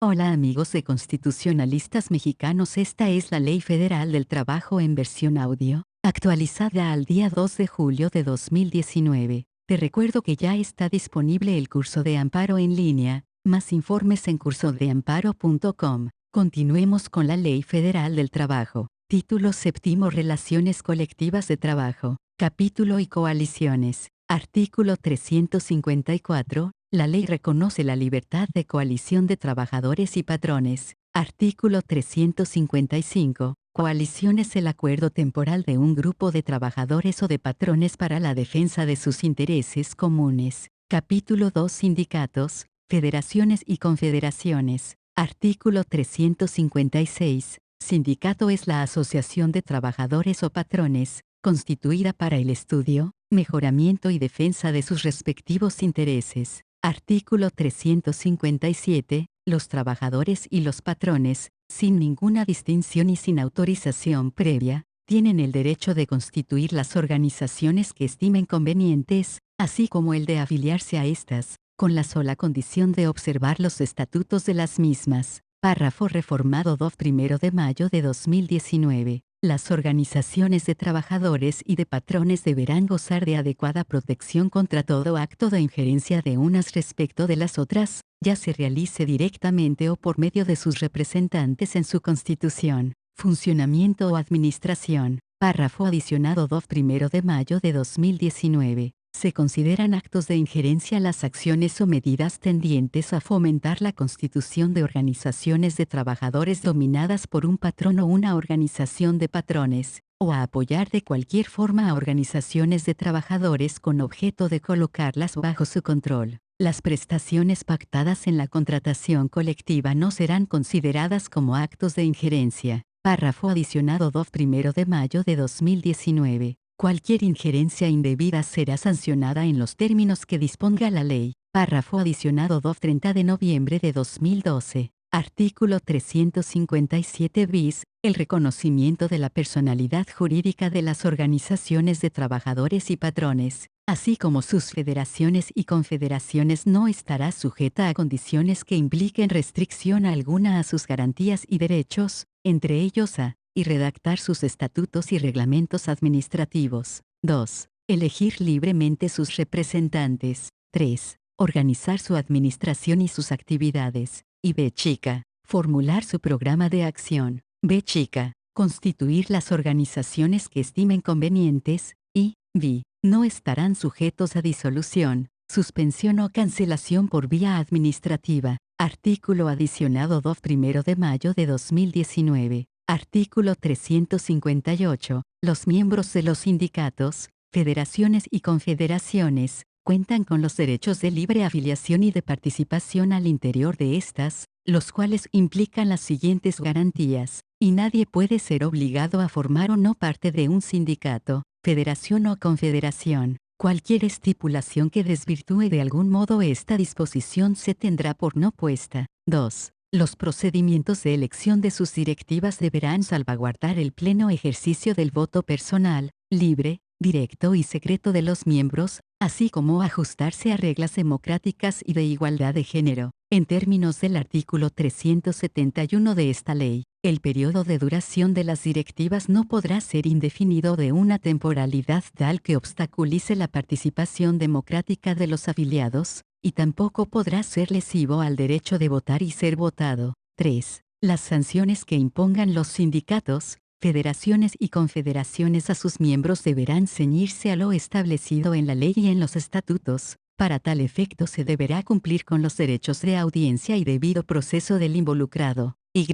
Hola amigos de constitucionalistas mexicanos, esta es la Ley Federal del Trabajo en versión audio, actualizada al día 2 de julio de 2019. Te recuerdo que ya está disponible el curso de amparo en línea, más informes en cursodeamparo.com. Continuemos con la Ley Federal del Trabajo. Título séptimo: Relaciones colectivas de trabajo. Capítulo y coaliciones. Artículo 354. La ley reconoce la libertad de coalición de trabajadores y patrones. Artículo 355. Coalición es el acuerdo temporal de un grupo de trabajadores o de patrones para la defensa de sus intereses comunes. Capítulo 2. Sindicatos, federaciones y confederaciones. Artículo 356. Sindicato es la asociación de trabajadores o patrones, constituida para el estudio, mejoramiento y defensa de sus respectivos intereses. Artículo 357. Los trabajadores y los patrones, sin ninguna distinción y sin autorización previa, tienen el derecho de constituir las organizaciones que estimen convenientes, así como el de afiliarse a estas, con la sola condición de observar los estatutos de las mismas. Párrafo reformado 2 de mayo de 2019. Las organizaciones de trabajadores y de patrones deberán gozar de adecuada protección contra todo acto de injerencia de unas respecto de las otras, ya se realice directamente o por medio de sus representantes en su constitución, funcionamiento o administración. Párrafo adicionado 2 de mayo de 2019. Se consideran actos de injerencia las acciones o medidas tendientes a fomentar la constitución de organizaciones de trabajadores dominadas por un patrón o una organización de patrones, o a apoyar de cualquier forma a organizaciones de trabajadores con objeto de colocarlas bajo su control. Las prestaciones pactadas en la contratación colectiva no serán consideradas como actos de injerencia. Párrafo adicionado 2 de mayo de 2019. Cualquier injerencia indebida será sancionada en los términos que disponga la ley. Párrafo adicionado 2 30 de noviembre de 2012. Artículo 357 bis. El reconocimiento de la personalidad jurídica de las organizaciones de trabajadores y patrones, así como sus federaciones y confederaciones, no estará sujeta a condiciones que impliquen restricción alguna a sus garantías y derechos, entre ellos a y redactar sus estatutos y reglamentos administrativos. 2. Elegir libremente sus representantes. 3. Organizar su administración y sus actividades. Y b chica. Formular su programa de acción. B chica. Constituir las organizaciones que estimen convenientes. Y b. No estarán sujetos a disolución, suspensión o cancelación por vía administrativa. Artículo adicionado 2 de mayo de 2019. Artículo 358. Los miembros de los sindicatos, federaciones y confederaciones, cuentan con los derechos de libre afiliación y de participación al interior de estas, los cuales implican las siguientes garantías: y nadie puede ser obligado a formar o no parte de un sindicato, federación o confederación. Cualquier estipulación que desvirtúe de algún modo esta disposición se tendrá por no puesta. 2. Los procedimientos de elección de sus directivas deberán salvaguardar el pleno ejercicio del voto personal, libre, directo y secreto de los miembros, así como ajustarse a reglas democráticas y de igualdad de género. En términos del artículo 371 de esta ley, el periodo de duración de las directivas no podrá ser indefinido de una temporalidad tal que obstaculice la participación democrática de los afiliados, y tampoco podrá ser lesivo al derecho de votar y ser votado. 3. Las sanciones que impongan los sindicatos, federaciones y confederaciones a sus miembros deberán ceñirse a lo establecido en la ley y en los estatutos. Para tal efecto se deberá cumplir con los derechos de audiencia y debido proceso del involucrado. Y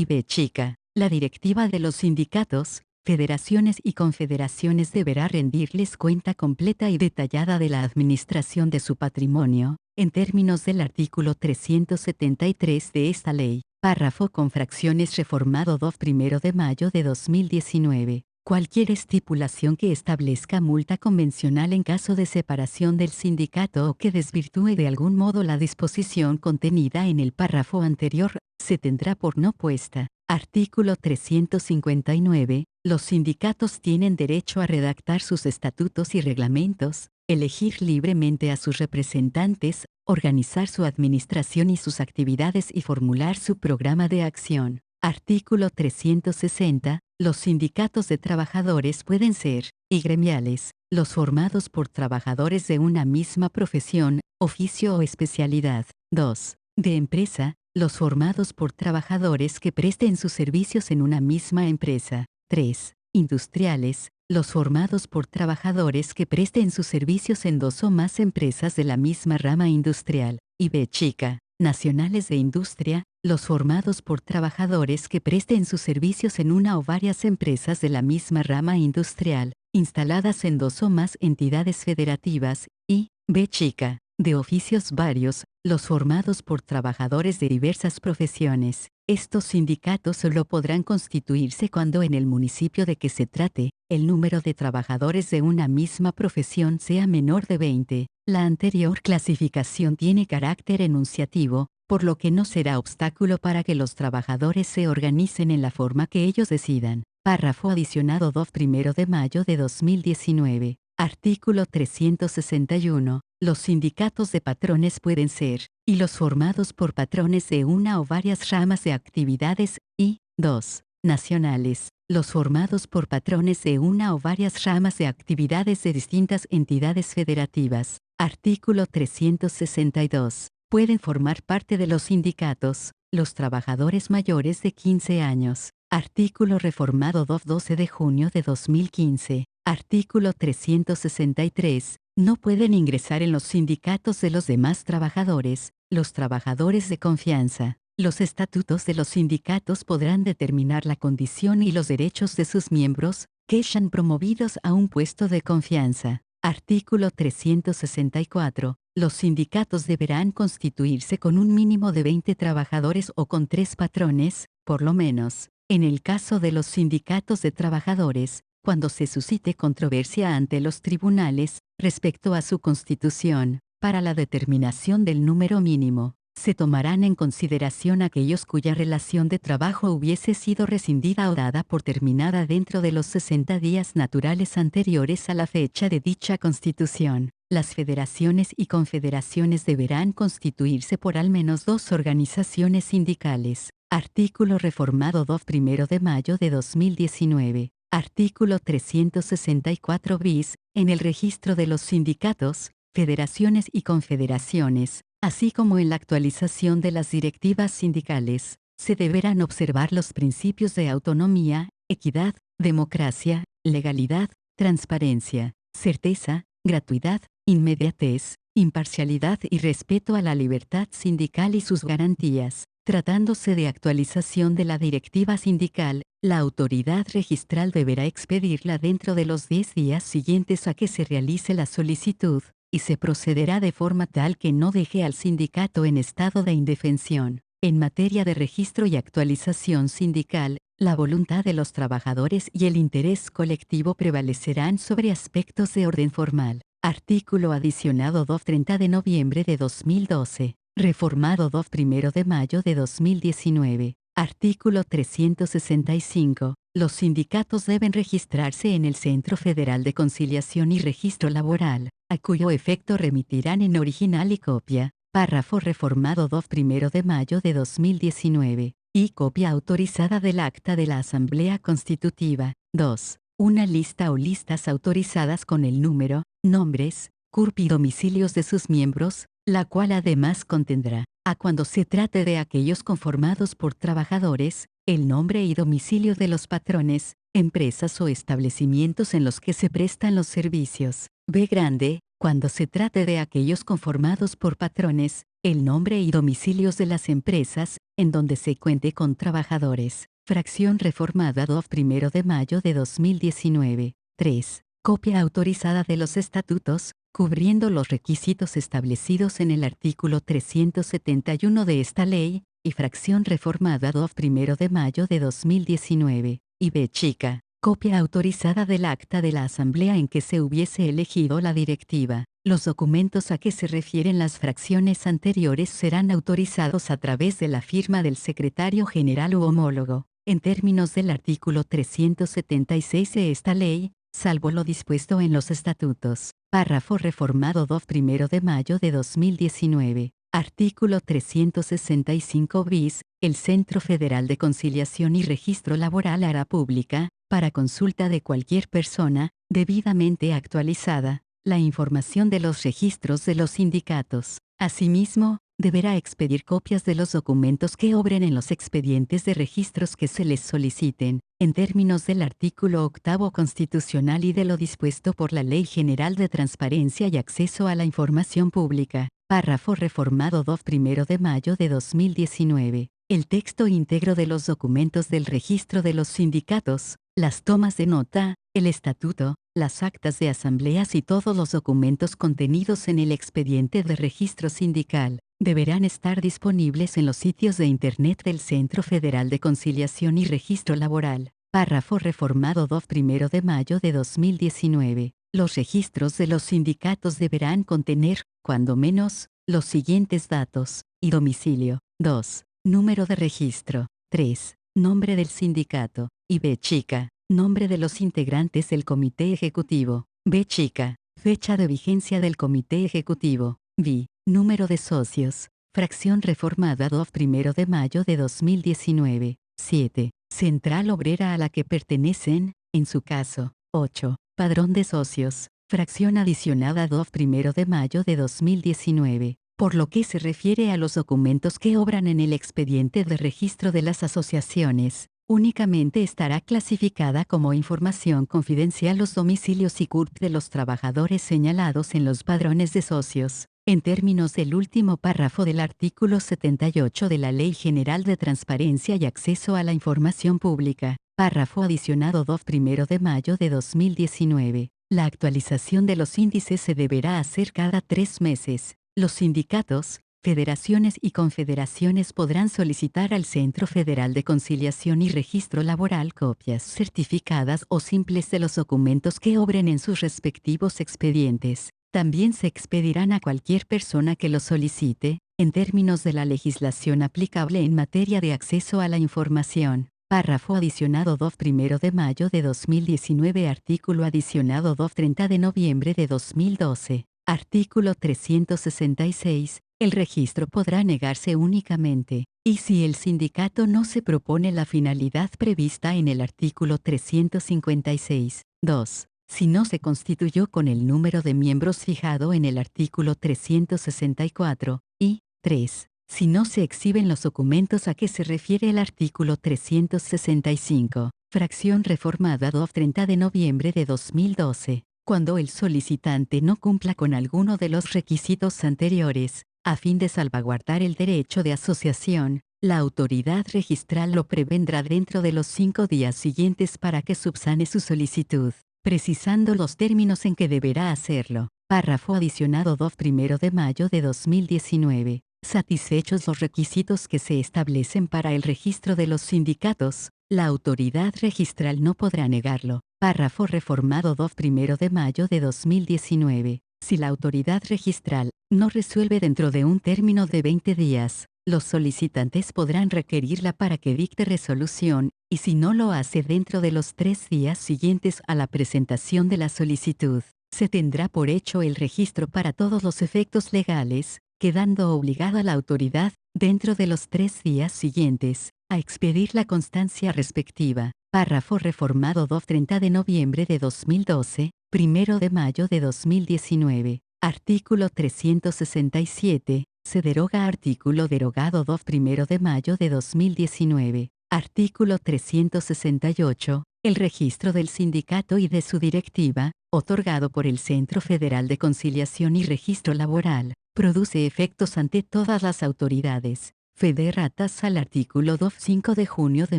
b chica. La directiva de los sindicatos, federaciones y confederaciones deberá rendirles cuenta completa y detallada de la administración de su patrimonio, en términos del artículo 373 de esta ley. Párrafo con fracciones reformado 2 de mayo de 2019. Cualquier estipulación que establezca multa convencional en caso de separación del sindicato o que desvirtúe de algún modo la disposición contenida en el párrafo anterior, se tendrá por no puesta. Artículo 359. Los sindicatos tienen derecho a redactar sus estatutos y reglamentos, elegir libremente a sus representantes, organizar su administración y sus actividades y formular su programa de acción. Artículo 360. Los sindicatos de trabajadores pueden ser, y gremiales, los formados por trabajadores de una misma profesión, oficio o especialidad. 2. De empresa, los formados por trabajadores que presten sus servicios en una misma empresa. 3. Industriales, los formados por trabajadores que presten sus servicios en dos o más empresas de la misma rama industrial. Y B chica, nacionales de industria, los formados por trabajadores que presten sus servicios en una o varias empresas de la misma rama industrial, instaladas en dos o más entidades federativas. Y B chica, de oficios varios, los formados por trabajadores de diversas profesiones. Estos sindicatos solo podrán constituirse cuando en el municipio de que se trate, el número de trabajadores de una misma profesión sea menor de 20. La anterior clasificación tiene carácter enunciativo, por lo que no será obstáculo para que los trabajadores se organicen en la forma que ellos decidan. Párrafo adicionado 2 1 de mayo de 2019. Artículo 361. Los sindicatos de patrones pueden ser, y los formados por patrones de una o varias ramas de actividades, y 2. Nacionales, los formados por patrones de una o varias ramas de actividades de distintas entidades federativas. Artículo 362. Pueden formar parte de los sindicatos, los trabajadores mayores de 15 años. Artículo reformado 12 de junio de 2015. Artículo 363. No pueden ingresar en los sindicatos de los demás trabajadores, los trabajadores de confianza. Los estatutos de los sindicatos podrán determinar la condición y los derechos de sus miembros, que sean promovidos a un puesto de confianza. Artículo 364. Los sindicatos deberán constituirse con un mínimo de 20 trabajadores o con 3 patrones, por lo menos. En el caso de los sindicatos de trabajadores, cuando se suscite controversia ante los tribunales, respecto a su constitución, para la determinación del número mínimo, se tomarán en consideración aquellos cuya relación de trabajo hubiese sido rescindida o dada por terminada dentro de los 60 días naturales anteriores a la fecha de dicha constitución. Las federaciones y confederaciones deberán constituirse por al menos 2 organizaciones sindicales. Artículo reformado 2 1 de mayo de 2019. Artículo 364 bis. En el registro de los sindicatos, federaciones y confederaciones, así como en la actualización de las directivas sindicales, se deberán observar los principios de autonomía, equidad, democracia, legalidad, transparencia, certeza, gratuidad, inmediatez, imparcialidad y respeto a la libertad sindical y sus garantías. Tratándose de actualización de la directiva sindical, la autoridad registral deberá expedirla dentro de los 10 días siguientes a que se realice la solicitud, y se procederá de forma tal que no deje al sindicato en estado de indefensión. En materia de registro y actualización sindical, la voluntad de los trabajadores y el interés colectivo prevalecerán sobre aspectos de orden formal. Artículo adicionado 2 30 de noviembre de 2012. Reformado 2 1 de mayo de 2019. Artículo 365. Los sindicatos deben registrarse en el Centro Federal de Conciliación y Registro Laboral, a cuyo efecto remitirán en original y copia. Párrafo reformado 2 1 de mayo de 2019. Y copia autorizada del acta de la Asamblea Constitutiva. 2. Una lista o listas autorizadas con el número, nombres, CURP y domicilios de sus miembros, la cual además contendrá, a cuando se trate de aquellos conformados por trabajadores, el nombre y domicilio de los patrones, empresas o establecimientos en los que se prestan los servicios. B grande, cuando se trate de aquellos conformados por patrones, el nombre y domicilios de las empresas, en donde se cuente con trabajadores. Fracción reformada 2 1 de mayo de 2019. 3. Copia autorizada de los estatutos, cubriendo los requisitos establecidos en el artículo 371 de esta ley, y fracción reformada 2 1 de mayo de 2019. Y B chica. Copia autorizada del acta de la Asamblea en que se hubiese elegido la directiva. Los documentos a que se refieren las fracciones anteriores serán autorizados a través de la firma del secretario general u homólogo. En términos del artículo 376 de esta ley, salvo lo dispuesto en los estatutos. Párrafo reformado 2 1 de mayo de 2019. Artículo 365 bis. El Centro Federal de Conciliación y Registro Laboral hará pública, para consulta de cualquier persona, debidamente actualizada, la información de los registros de los sindicatos. Asimismo, deberá expedir copias de los documentos que obren en los expedientes de registros que se les soliciten, en términos del artículo 8 constitucional y de lo dispuesto por la Ley General de Transparencia y Acceso a la Información Pública. Párrafo reformado 2 1 de mayo de 2019. El texto íntegro de los documentos del registro de los sindicatos, las tomas de nota, el estatuto, las actas de asambleas y todos los documentos contenidos en el expediente de registro sindical, deberán estar disponibles en los sitios de Internet del Centro Federal de Conciliación y Registro Laboral. Párrafo reformado 2 1 de mayo de 2019. Los registros de los sindicatos deberán contener, cuando menos, los siguientes datos: y domicilio. 2. Número de registro. 3. Nombre del sindicato. Y B chica. Nombre de los integrantes del comité ejecutivo. B chica. Fecha de vigencia del comité ejecutivo. B. Número de socios. Fracción reformada 2 1 de mayo de 2019. 7. Central obrera a la que pertenecen, en su caso. 8. Padrón de socios. Fracción adicionada 2 1 de mayo de 2019. Por lo que se refiere a los documentos que obran en el expediente de registro de las asociaciones, únicamente estará clasificada como información confidencial los domicilios y CURP de los trabajadores señalados en los padrones de socios, en términos del último párrafo del artículo 78 de la Ley General de Transparencia y Acceso a la Información Pública, párrafo adicionado 2 1 de mayo de 2019. La actualización de los índices se deberá hacer cada 3 meses. Los sindicatos, federaciones y confederaciones podrán solicitar al Centro Federal de Conciliación y Registro Laboral copias certificadas o simples de los documentos que obren en sus respectivos expedientes. También se expedirán a cualquier persona que lo solicite, en términos de la legislación aplicable en materia de acceso a la información. Párrafo adicionado 2 1 de mayo de 2019. Artículo adicionado 2 30 de noviembre de 2012. Artículo 366. El registro podrá negarse únicamente, y si el sindicato no se propone la finalidad prevista en el artículo 356. 2. Si no se constituyó con el número de miembros fijado en el artículo 364. Y 3. Si no se exhiben los documentos a que se refiere el artículo 365. Fracción reformada 2 30 de noviembre de 2012. Cuando el solicitante no cumpla con alguno de los requisitos anteriores, a fin de salvaguardar el derecho de asociación, la autoridad registral lo prevendrá dentro de los 5 días siguientes para que subsane su solicitud, precisando los términos en que deberá hacerlo. Párrafo adicionado 2 1 de mayo de 2019. Satisfechos los requisitos que se establecen para el registro de los sindicatos, la autoridad registral no podrá negarlo. Párrafo reformado 2 1 de mayo de 2019. Si la autoridad registral no resuelve dentro de un término de 20 días, los solicitantes podrán requerirla para que dicte resolución, y si no lo hace dentro de los 3 días siguientes a la presentación de la solicitud, se tendrá por hecho el registro para todos los efectos legales, quedando obligada la autoridad, dentro de los 3 días siguientes, a expedir la constancia respectiva. Párrafo reformado 2 30 de noviembre de 2012, 1 de mayo de 2019. Artículo 367. Se deroga artículo derogado 2 1 de mayo de 2019. Artículo 368. El registro del sindicato y de su directiva, otorgado por el Centro Federal de Conciliación y Registro Laboral, produce efectos ante todas las autoridades federatas al artículo 2 5 de junio de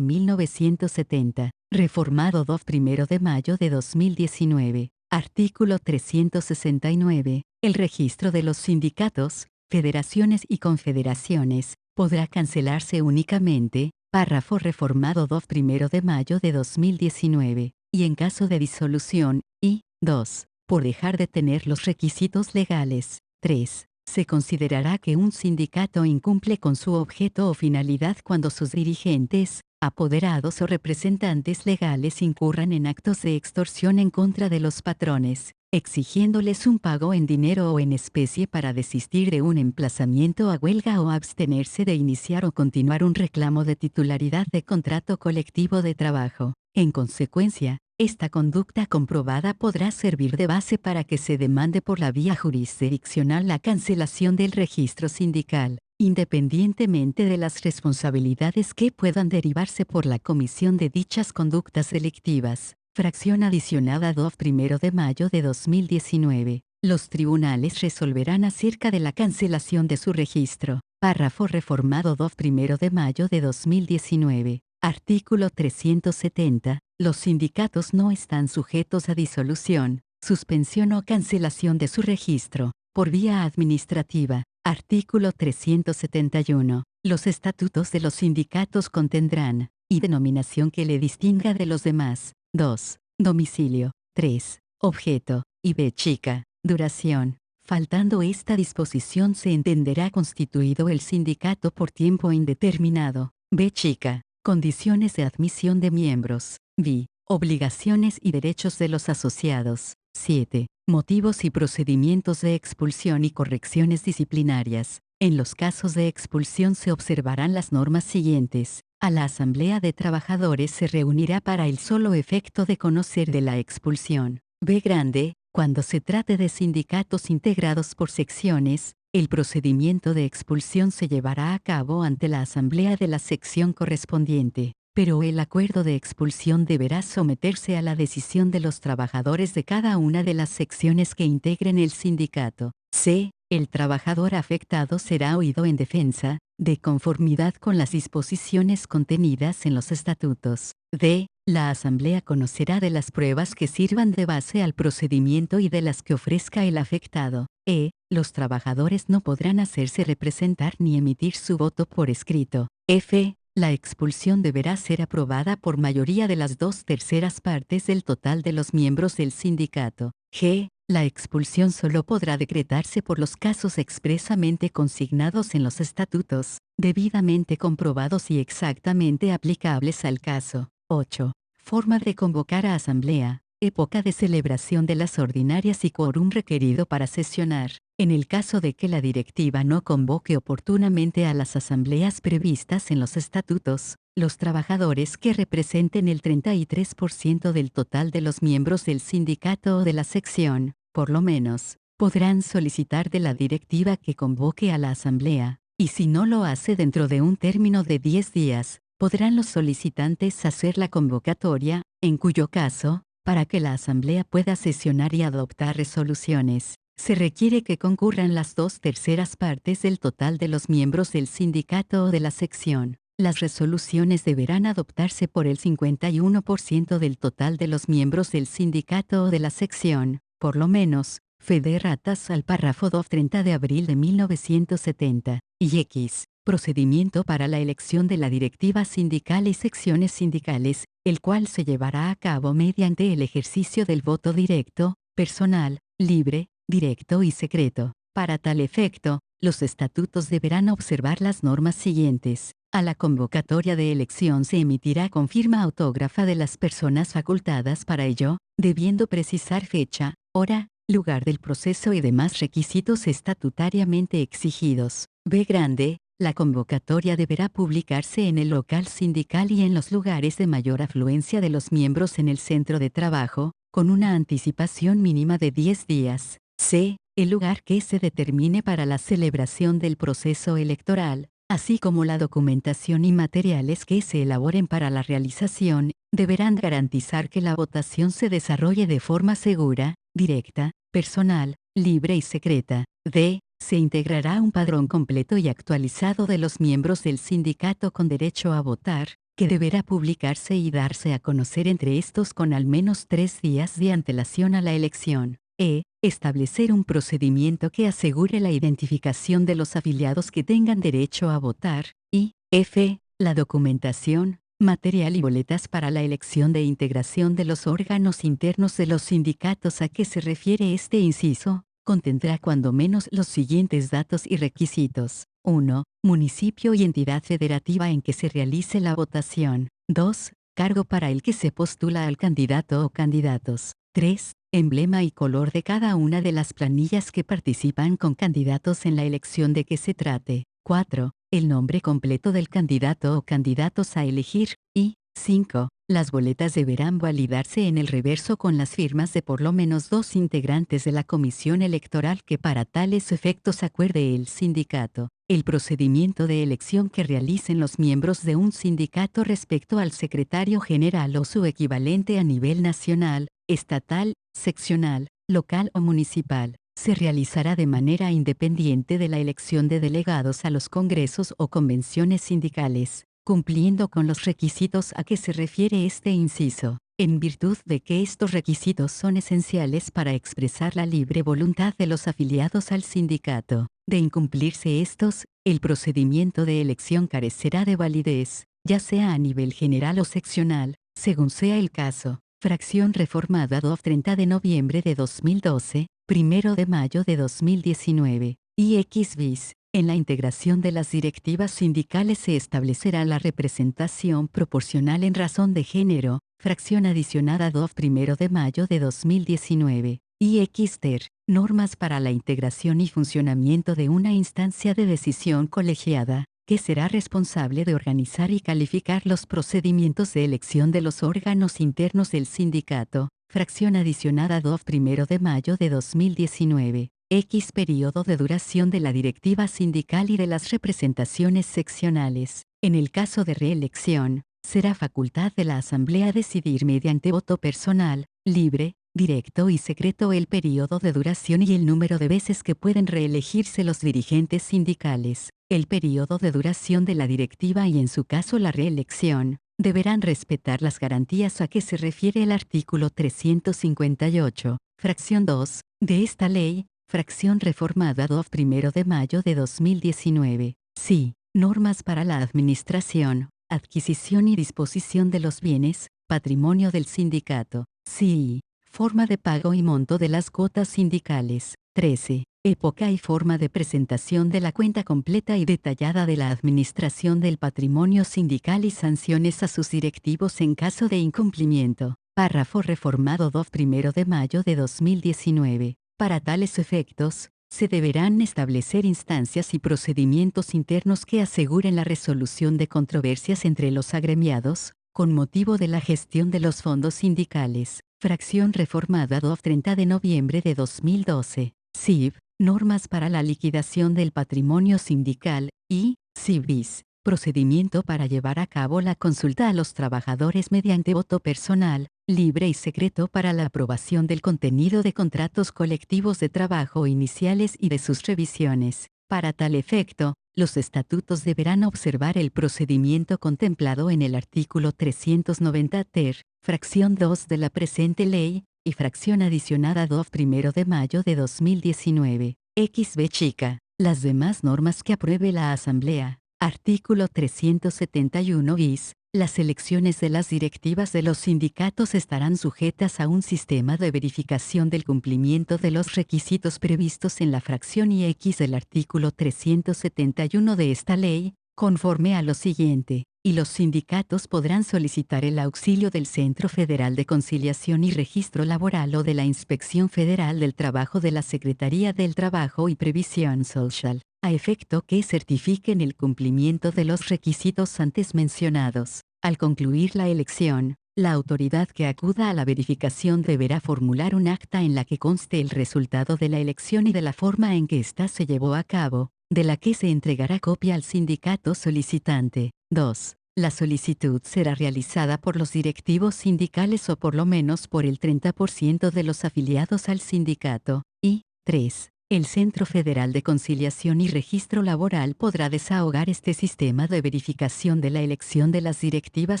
1970, reformado 2 1 de mayo de 2019. Artículo 369. El registro de los sindicatos, federaciones y confederaciones, podrá cancelarse únicamente, párrafo reformado 2 1 de mayo de 2019, y en caso de disolución, y 2. Por dejar de tener los requisitos legales. 3. Se considerará que un sindicato incumple con su objeto o finalidad cuando sus dirigentes, apoderados o representantes legales incurran en actos de extorsión en contra de los patrones, exigiéndoles un pago en dinero o en especie para desistir de un emplazamiento a huelga o abstenerse de iniciar o continuar un reclamo de titularidad de contrato colectivo de trabajo. En consecuencia, esta conducta comprobada podrá servir de base para que se demande por la vía jurisdiccional la cancelación del registro sindical, independientemente de las responsabilidades que puedan derivarse por la comisión de dichas conductas delictivas. Fracción adicionada 2 1 de mayo de 2019. Los tribunales resolverán acerca de la cancelación de su registro. Párrafo reformado 2 1 de mayo de 2019. Artículo 370. Los sindicatos no están sujetos a disolución, suspensión o cancelación de su registro, por vía administrativa. Artículo 371. Los estatutos de los sindicatos contendrán, y denominación que le distinga de los demás. 2. Domicilio. 3. Objeto. Y b chica. Duración. Faltando esta disposición se entenderá constituido el sindicato por tiempo indeterminado. B chica. Condiciones de admisión de miembros. B. Obligaciones y derechos de los asociados. 7. Motivos y procedimientos de expulsión y correcciones disciplinarias. En los casos de expulsión se observarán las normas siguientes. A la Asamblea de Trabajadores se reunirá para el solo efecto de conocer de la expulsión. B grande, cuando se trate de sindicatos integrados por secciones, el procedimiento de expulsión se llevará a cabo ante la Asamblea de la sección correspondiente, pero el acuerdo de expulsión deberá someterse a la decisión de los trabajadores de cada una de las secciones que integren el sindicato. C. El trabajador afectado será oído en defensa, de conformidad con las disposiciones contenidas en los estatutos. D. La Asamblea conocerá de las pruebas que sirvan de base al procedimiento y de las que ofrezca el afectado. E. Los trabajadores no podrán hacerse representar ni emitir su voto por escrito. F. La expulsión deberá ser aprobada por mayoría de las 2/3 partes del total de los miembros del sindicato. G. La expulsión solo podrá decretarse por los casos expresamente consignados en los estatutos, debidamente comprobados y exactamente aplicables al caso. 8. Forma de convocar a asamblea. Época de celebración de las ordinarias y quórum requerido para sesionar. En el caso de que la directiva no convoque oportunamente a las asambleas previstas en los estatutos, los trabajadores que representen el 33% del total de los miembros del sindicato o de la sección, por lo menos, podrán solicitar de la directiva que convoque a la asamblea, y si no lo hace dentro de un término de 10 días, podrán los solicitantes hacer la convocatoria, en cuyo caso, para que la asamblea pueda sesionar y adoptar resoluciones, se requiere que concurran las 2/3 partes del total de los miembros del sindicato o de la sección. Las resoluciones deberán adoptarse por el 51% del total de los miembros del sindicato o de la sección, por lo menos, Fede Ratas al párrafo 2 30 de abril de 1970, y X. Procedimiento para la elección de la directiva sindical y secciones sindicales, el cual se llevará a cabo mediante el ejercicio del voto directo, personal, libre, directo y secreto. Para tal efecto, los estatutos deberán observar las normas siguientes. A la convocatoria de elección se emitirá con firma autógrafa de las personas facultadas para ello, debiendo precisar fecha, hora, lugar del proceso y demás requisitos estatutariamente exigidos. B grande. La convocatoria deberá publicarse en el local sindical y en los lugares de mayor afluencia de los miembros en el centro de trabajo, con una anticipación mínima de 10 días. C. El lugar que se determine para la celebración del proceso electoral, así como la documentación y materiales que se elaboren para la realización, deberán garantizar que la votación se desarrolle de forma segura, directa, personal, libre y secreta. D. Se integrará un padrón completo y actualizado de los miembros del sindicato con derecho a votar, que deberá publicarse y darse a conocer entre estos con al menos 3 días de antelación a la elección. E. Establecer un procedimiento que asegure la identificación de los afiliados que tengan derecho a votar. Y F. La documentación, material y boletas para la elección de integración de los órganos internos de los sindicatos a que se refiere este inciso, contendrá cuando menos los siguientes datos y requisitos. 1. municipio y entidad federativa en que se realice la votación. 2. Cargo para el que se postula al candidato o candidatos. 3. Emblema y color de cada una de las planillas que participan con candidatos en la elección de que se trate. 4. El nombre completo del candidato o candidatos a elegir. Y 5. Las boletas deberán validarse en el reverso con las firmas de por lo menos 2 integrantes de la comisión electoral que para tales efectos acuerde el sindicato. El procedimiento de elección que realicen los miembros de un sindicato respecto al secretario general o su equivalente a nivel nacional, estatal, seccional, local o municipal, se realizará de manera independiente de la elección de delegados a los congresos o convenciones sindicales, cumpliendo con los requisitos a que se refiere este inciso, en virtud de que estos requisitos son esenciales para expresar la libre voluntad de los afiliados al sindicato. De incumplirse estos, el procedimiento de elección carecerá de validez, ya sea a nivel general o seccional, según sea el caso. Fracción reformada 30 de noviembre de 2012, 1 de mayo de 2019. IX bis. En la integración de las directivas sindicales se establecerá la representación proporcional en razón de género, fracción adicionada 1 de mayo de 2019. IX ter. Normas para la integración y funcionamiento de una instancia de decisión colegiada, que será responsable de organizar y calificar los procedimientos de elección de los órganos internos del sindicato, fracción adicionada 1 de mayo de 2019. X periodo de duración de la directiva sindical y de las representaciones seccionales. En el caso de reelección, será facultad de la Asamblea decidir mediante voto personal, libre, directo y secreto el periodo de duración y el número de veces que pueden reelegirse los dirigentes sindicales. El periodo de duración de la directiva y en su caso la reelección, deberán respetar las garantías a que se refiere el artículo 358, fracción 2, de esta ley, fracción reformada 1 de mayo de 2019. Sí. Normas para la administración, adquisición y disposición de los bienes, patrimonio del sindicato. Sí. Forma de pago y monto de las cuotas sindicales. 13. Época y forma de presentación de la cuenta completa y detallada de la administración del patrimonio sindical y sanciones a sus directivos en caso de incumplimiento. Párrafo reformado 1 de mayo de 2019. Para tales efectos, se deberán establecer instancias y procedimientos internos que aseguren la resolución de controversias entre los agremiados, con motivo de la gestión de los fondos sindicales. Fracción reformada 30 de noviembre de 2012. CIB. Normas para la liquidación del patrimonio sindical, y, CIBIS. Procedimiento para llevar a cabo la consulta a los trabajadores mediante voto personal, libre y secreto para la aprobación del contenido de contratos colectivos de trabajo iniciales y de sus revisiones. Para tal efecto, los estatutos deberán observar el procedimiento contemplado en el artículo 390 ter, fracción 2 de la presente ley, y fracción adicionada 1 de mayo de 2019. XB chica. Las demás normas que apruebe la Asamblea. Artículo 371 bis. Las elecciones de las directivas de los sindicatos estarán sujetas a un sistema de verificación del cumplimiento de los requisitos previstos en la fracción IX del artículo 371 de esta ley, conforme a lo siguiente, y los sindicatos podrán solicitar el auxilio del Centro Federal de Conciliación y Registro Laboral o de la Inspección Federal del Trabajo de la Secretaría del Trabajo y Previsión Social, a efecto que certifiquen el cumplimiento de los requisitos antes mencionados. Al concluir la elección, la autoridad que acuda a la verificación deberá formular un acta en la que conste el resultado de la elección y de la forma en que ésta se llevó a cabo, de la que se entregará copia al sindicato solicitante. 2. La solicitud será realizada por los directivos sindicales o por lo menos por el 30% de los afiliados al sindicato. Y 3. El Centro Federal de Conciliación y Registro Laboral podrá desahogar este sistema de verificación de la elección de las directivas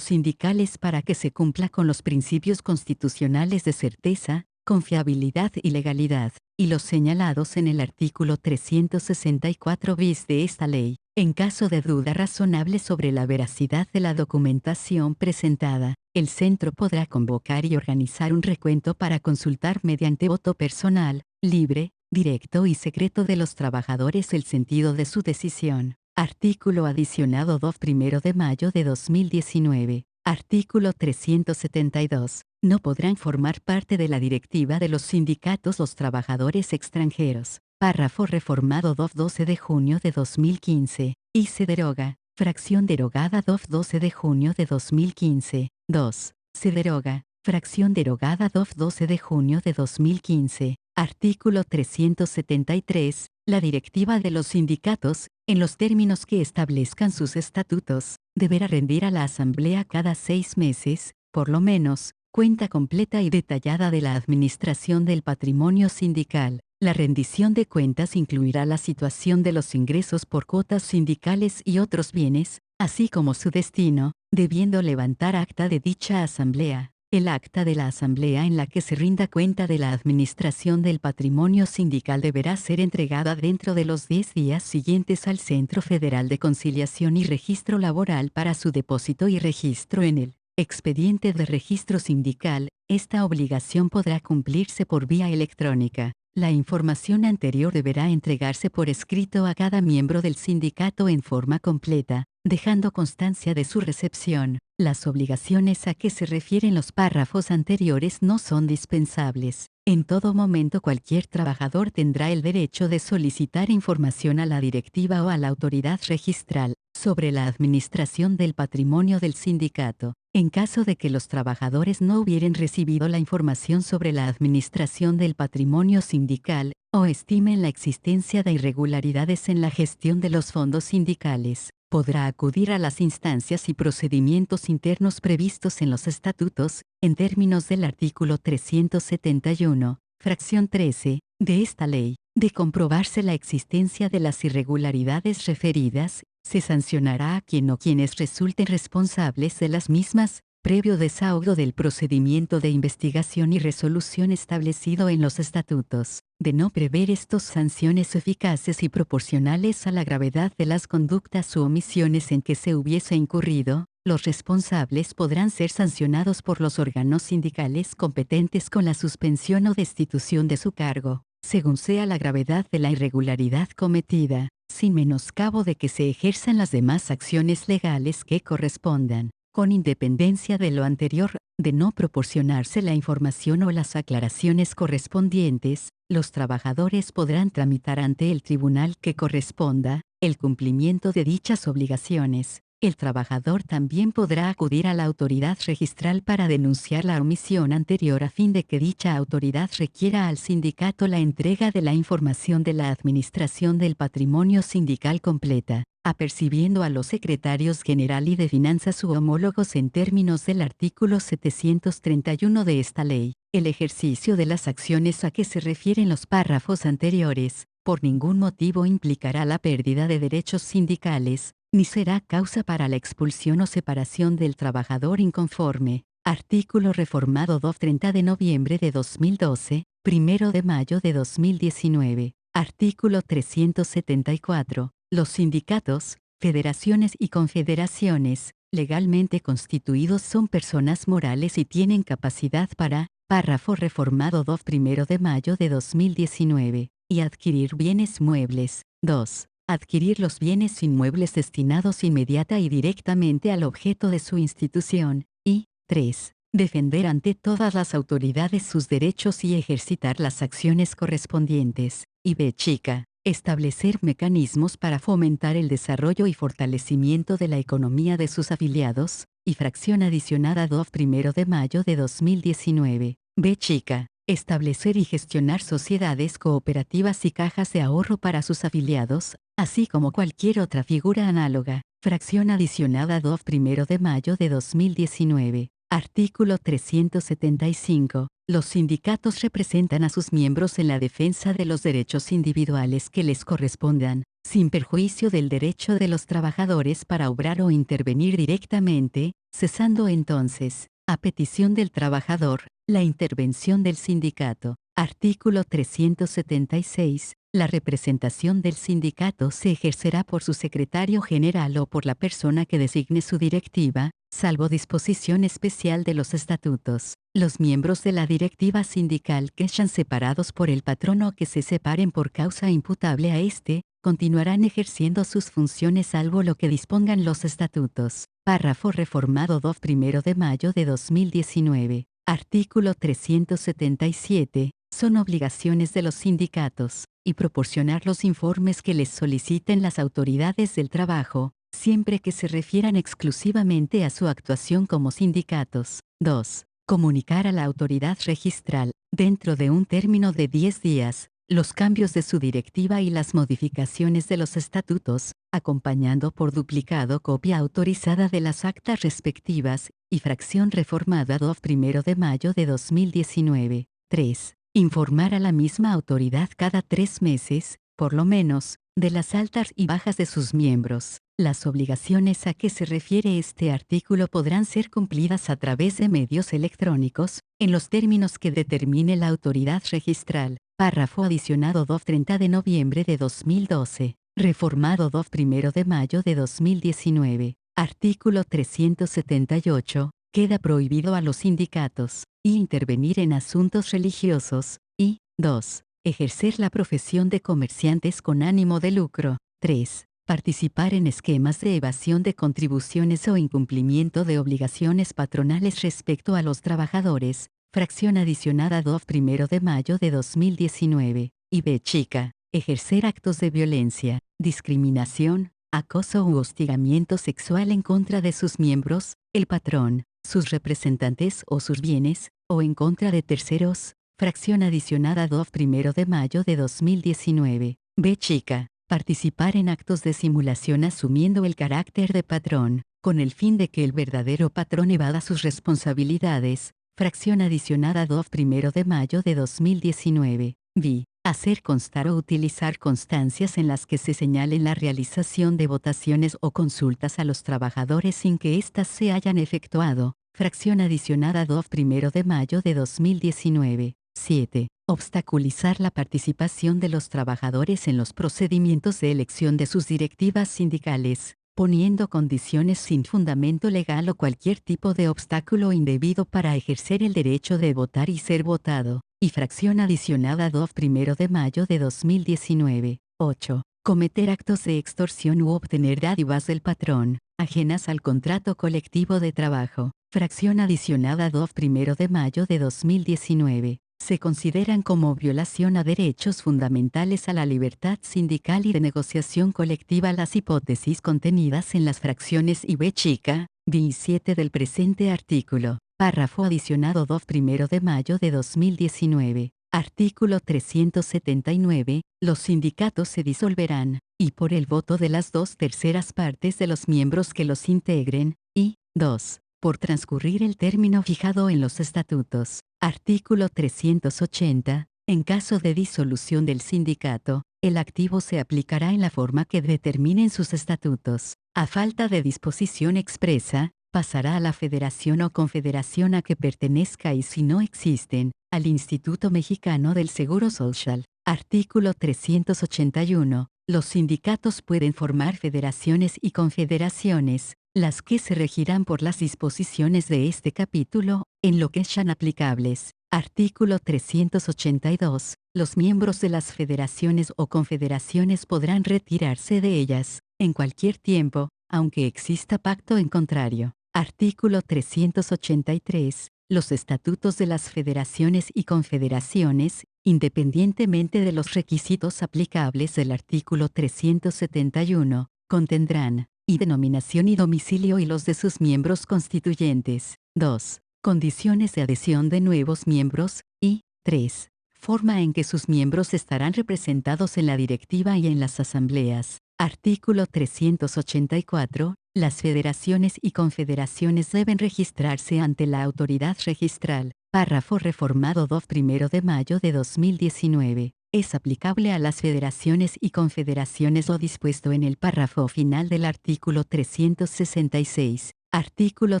sindicales para que se cumpla con los principios constitucionales de certeza, confiabilidad y legalidad, y los señalados en el artículo 364 bis de esta ley. En caso de duda razonable sobre la veracidad de la documentación presentada, el centro podrá convocar y organizar un recuento para consultar mediante voto personal, libre, directo y secreto de los trabajadores el sentido de su decisión. Artículo adicionado 2 1 de mayo de 2019. Artículo 372. No podrán formar parte de la directiva de los sindicatos los trabajadores extranjeros. Párrafo reformado 2 12 de junio de 2015. Y se deroga. Fracción derogada 2 12 de junio de 2015. 2. Se deroga. Fracción derogada 2 12 de junio de 2015. Artículo 373. La directiva de los sindicatos, en los términos que establezcan sus estatutos, deberá rendir a la Asamblea cada 6 meses, por lo menos, cuenta completa y detallada de la administración del patrimonio sindical. La rendición de cuentas incluirá la situación de los ingresos por cuotas sindicales y otros bienes, así como su destino, debiendo levantar acta de dicha asamblea. El acta de la asamblea en la que se rinda cuenta de la administración del patrimonio sindical deberá ser entregada dentro de los 10 días siguientes al Centro Federal de Conciliación y Registro Laboral para su depósito y registro en el expediente de registro sindical. Esta obligación podrá cumplirse por vía electrónica. La información anterior deberá entregarse por escrito a cada miembro del sindicato en forma completa, dejando constancia de su recepción. Las obligaciones a que se refieren los párrafos anteriores no son dispensables. En todo momento cualquier trabajador tendrá el derecho de solicitar información a la directiva o a la autoridad registral sobre la administración del patrimonio del sindicato. En caso de que los trabajadores no hubieran recibido la información sobre la administración del patrimonio sindical, o estimen la existencia de irregularidades en la gestión de los fondos sindicales, podrá acudir a las instancias y procedimientos internos previstos en los estatutos, en términos del artículo 371, fracción 13, de esta ley. De comprobarse la existencia de las irregularidades referidas, se sancionará a quien o quienes resulten responsables de las mismas, previo desahogo del procedimiento de investigación y resolución establecido en los estatutos. De no prever estos sanciones eficaces y proporcionales a la gravedad de las conductas u omisiones en que se hubiese incurrido, los responsables podrán ser sancionados por los órganos sindicales competentes con la suspensión o destitución de su cargo, según sea la gravedad de la irregularidad cometida, sin menoscabo de que se ejerzan las demás acciones legales que correspondan. Con independencia de lo anterior, de no proporcionarse la información o las aclaraciones correspondientes, los trabajadores podrán tramitar ante el tribunal que corresponda el cumplimiento de dichas obligaciones. El trabajador también podrá acudir a la autoridad registral para denunciar la omisión anterior a fin de que dicha autoridad requiera al sindicato la entrega de la información de la administración del patrimonio sindical completa, apercibiendo a los secretarios general y de finanzas u homólogos en términos del artículo 731 de esta ley. El ejercicio de las acciones a que se refieren los párrafos anteriores, por ningún motivo implicará la pérdida de derechos sindicales, ni será causa para la expulsión o separación del trabajador inconforme. Artículo reformado 30 de noviembre de 2012, 1 de mayo de 2019. Artículo 374. Los sindicatos, federaciones y confederaciones, legalmente constituidos son personas morales y tienen capacidad para, párrafo reformado 1 de mayo de 2019, y adquirir bienes muebles. 2. Adquirir los bienes inmuebles destinados inmediata y directamente al objeto de su institución, y 3. Defender ante todas las autoridades sus derechos y ejercitar las acciones correspondientes, y b chica, establecer mecanismos para fomentar el desarrollo y fortalecimiento de la economía de sus afiliados, y fracción adicionada 1 de mayo de 2019, b chica, establecer y gestionar sociedades cooperativas y cajas de ahorro para sus afiliados, así como cualquier otra figura análoga. Fracción adicionada 1 de mayo de 2019. Artículo 375. Los sindicatos representan a sus miembros en la defensa de los derechos individuales que les correspondan, sin perjuicio del derecho de los trabajadores para obrar o intervenir directamente, cesando entonces, a petición del trabajador, la intervención del sindicato. Artículo 376. La representación del sindicato se ejercerá por su secretario general o por la persona que designe su directiva, salvo disposición especial de los estatutos. Los miembros de la directiva sindical que sean separados por el patrono o que se separen por causa imputable a éste, continuarán ejerciendo sus funciones salvo lo que dispongan los estatutos. Párrafo reformado 2 de mayo de 2019. Artículo 377. Son obligaciones de los sindicatos, y proporcionar los informes que les soliciten las autoridades del trabajo, siempre que se refieran exclusivamente a su actuación como sindicatos. 2. Comunicar a la autoridad registral, dentro de un término de 10 días, los cambios de su directiva y las modificaciones de los estatutos, acompañando por duplicado copia autorizada de las actas respectivas, y fracción reformada 2 de mayo de 2019. 3. Informar a la misma autoridad cada 3 meses, por lo menos, de las altas y bajas de sus miembros. Las obligaciones a que se refiere este artículo podrán ser cumplidas a través de medios electrónicos, en los términos que determine la autoridad registral. Párrafo adicionado 30 de noviembre de 2012. Reformado 1 de mayo de 2019. Artículo 378. Queda prohibido a los sindicatos, y intervenir en asuntos religiosos, y 2. Ejercer la profesión de comerciantes con ánimo de lucro. 3. Participar en esquemas de evasión de contribuciones o incumplimiento de obligaciones patronales respecto a los trabajadores. Fracción adicionada 2 de mayo de 2019. Y b chica. Ejercer actos de violencia, discriminación, acoso u hostigamiento sexual en contra de sus miembros, el patrón, sus representantes o sus bienes, o en contra de terceros. Fracción adicionada 2 de mayo de 2019. B chica. Participar en actos de simulación asumiendo el carácter de patrón, con el fin de que el verdadero patrón evada sus responsabilidades. Fracción adicionada 2 de mayo de 2019. B. Hacer constar o utilizar constancias en las que se señalen la realización de votaciones o consultas a los trabajadores sin que éstas se hayan efectuado. Fracción adicionada 2 de mayo de 2019. 7. Obstaculizar la participación de los trabajadores en los procedimientos de elección de sus directivas sindicales, poniendo condiciones sin fundamento legal o cualquier tipo de obstáculo indebido para ejercer el derecho de votar y ser votado. Y fracción adicionada 2 de mayo de 2019. 8. Cometer actos de extorsión u obtener dádivas del patrón, ajenas al contrato colectivo de trabajo. Fracción adicionada 2 de mayo de 2019. Se consideran como violación a derechos fundamentales a la libertad sindical y de negociación colectiva las hipótesis contenidas en las fracciones I b chica, B y 7 del presente artículo. Párrafo adicionado 2 de mayo de 2019. Artículo 379. Los sindicatos se disolverán, y por el voto de las 2/3 partes de los miembros que los integren, y 2. Por transcurrir el término fijado en los estatutos. Artículo 380. En caso de disolución del sindicato, el activo se aplicará en la forma que determinen sus estatutos. A falta de disposición expresa, pasará a la federación o confederación a que pertenezca y si no existen, al Instituto Mexicano del Seguro Social. Artículo 381. Los sindicatos pueden formar federaciones y confederaciones, las que se regirán por las disposiciones de este capítulo, en lo que sean aplicables. Artículo 382. Los miembros de las federaciones o confederaciones podrán retirarse de ellas, en cualquier tiempo, aunque exista pacto en contrario. Artículo 383. Los estatutos de las federaciones y confederaciones, independientemente de los requisitos aplicables del artículo 371, contendrán y denominación y domicilio y los de sus miembros constituyentes. 2. Condiciones de adhesión de nuevos miembros, y 3. Forma en que sus miembros estarán representados en la directiva y en las asambleas. Artículo 384. Las federaciones y confederaciones deben registrarse ante la autoridad registral. Párrafo reformado 2 de mayo de 2019. Es aplicable a las federaciones y confederaciones lo dispuesto en el párrafo final del artículo 366. Artículo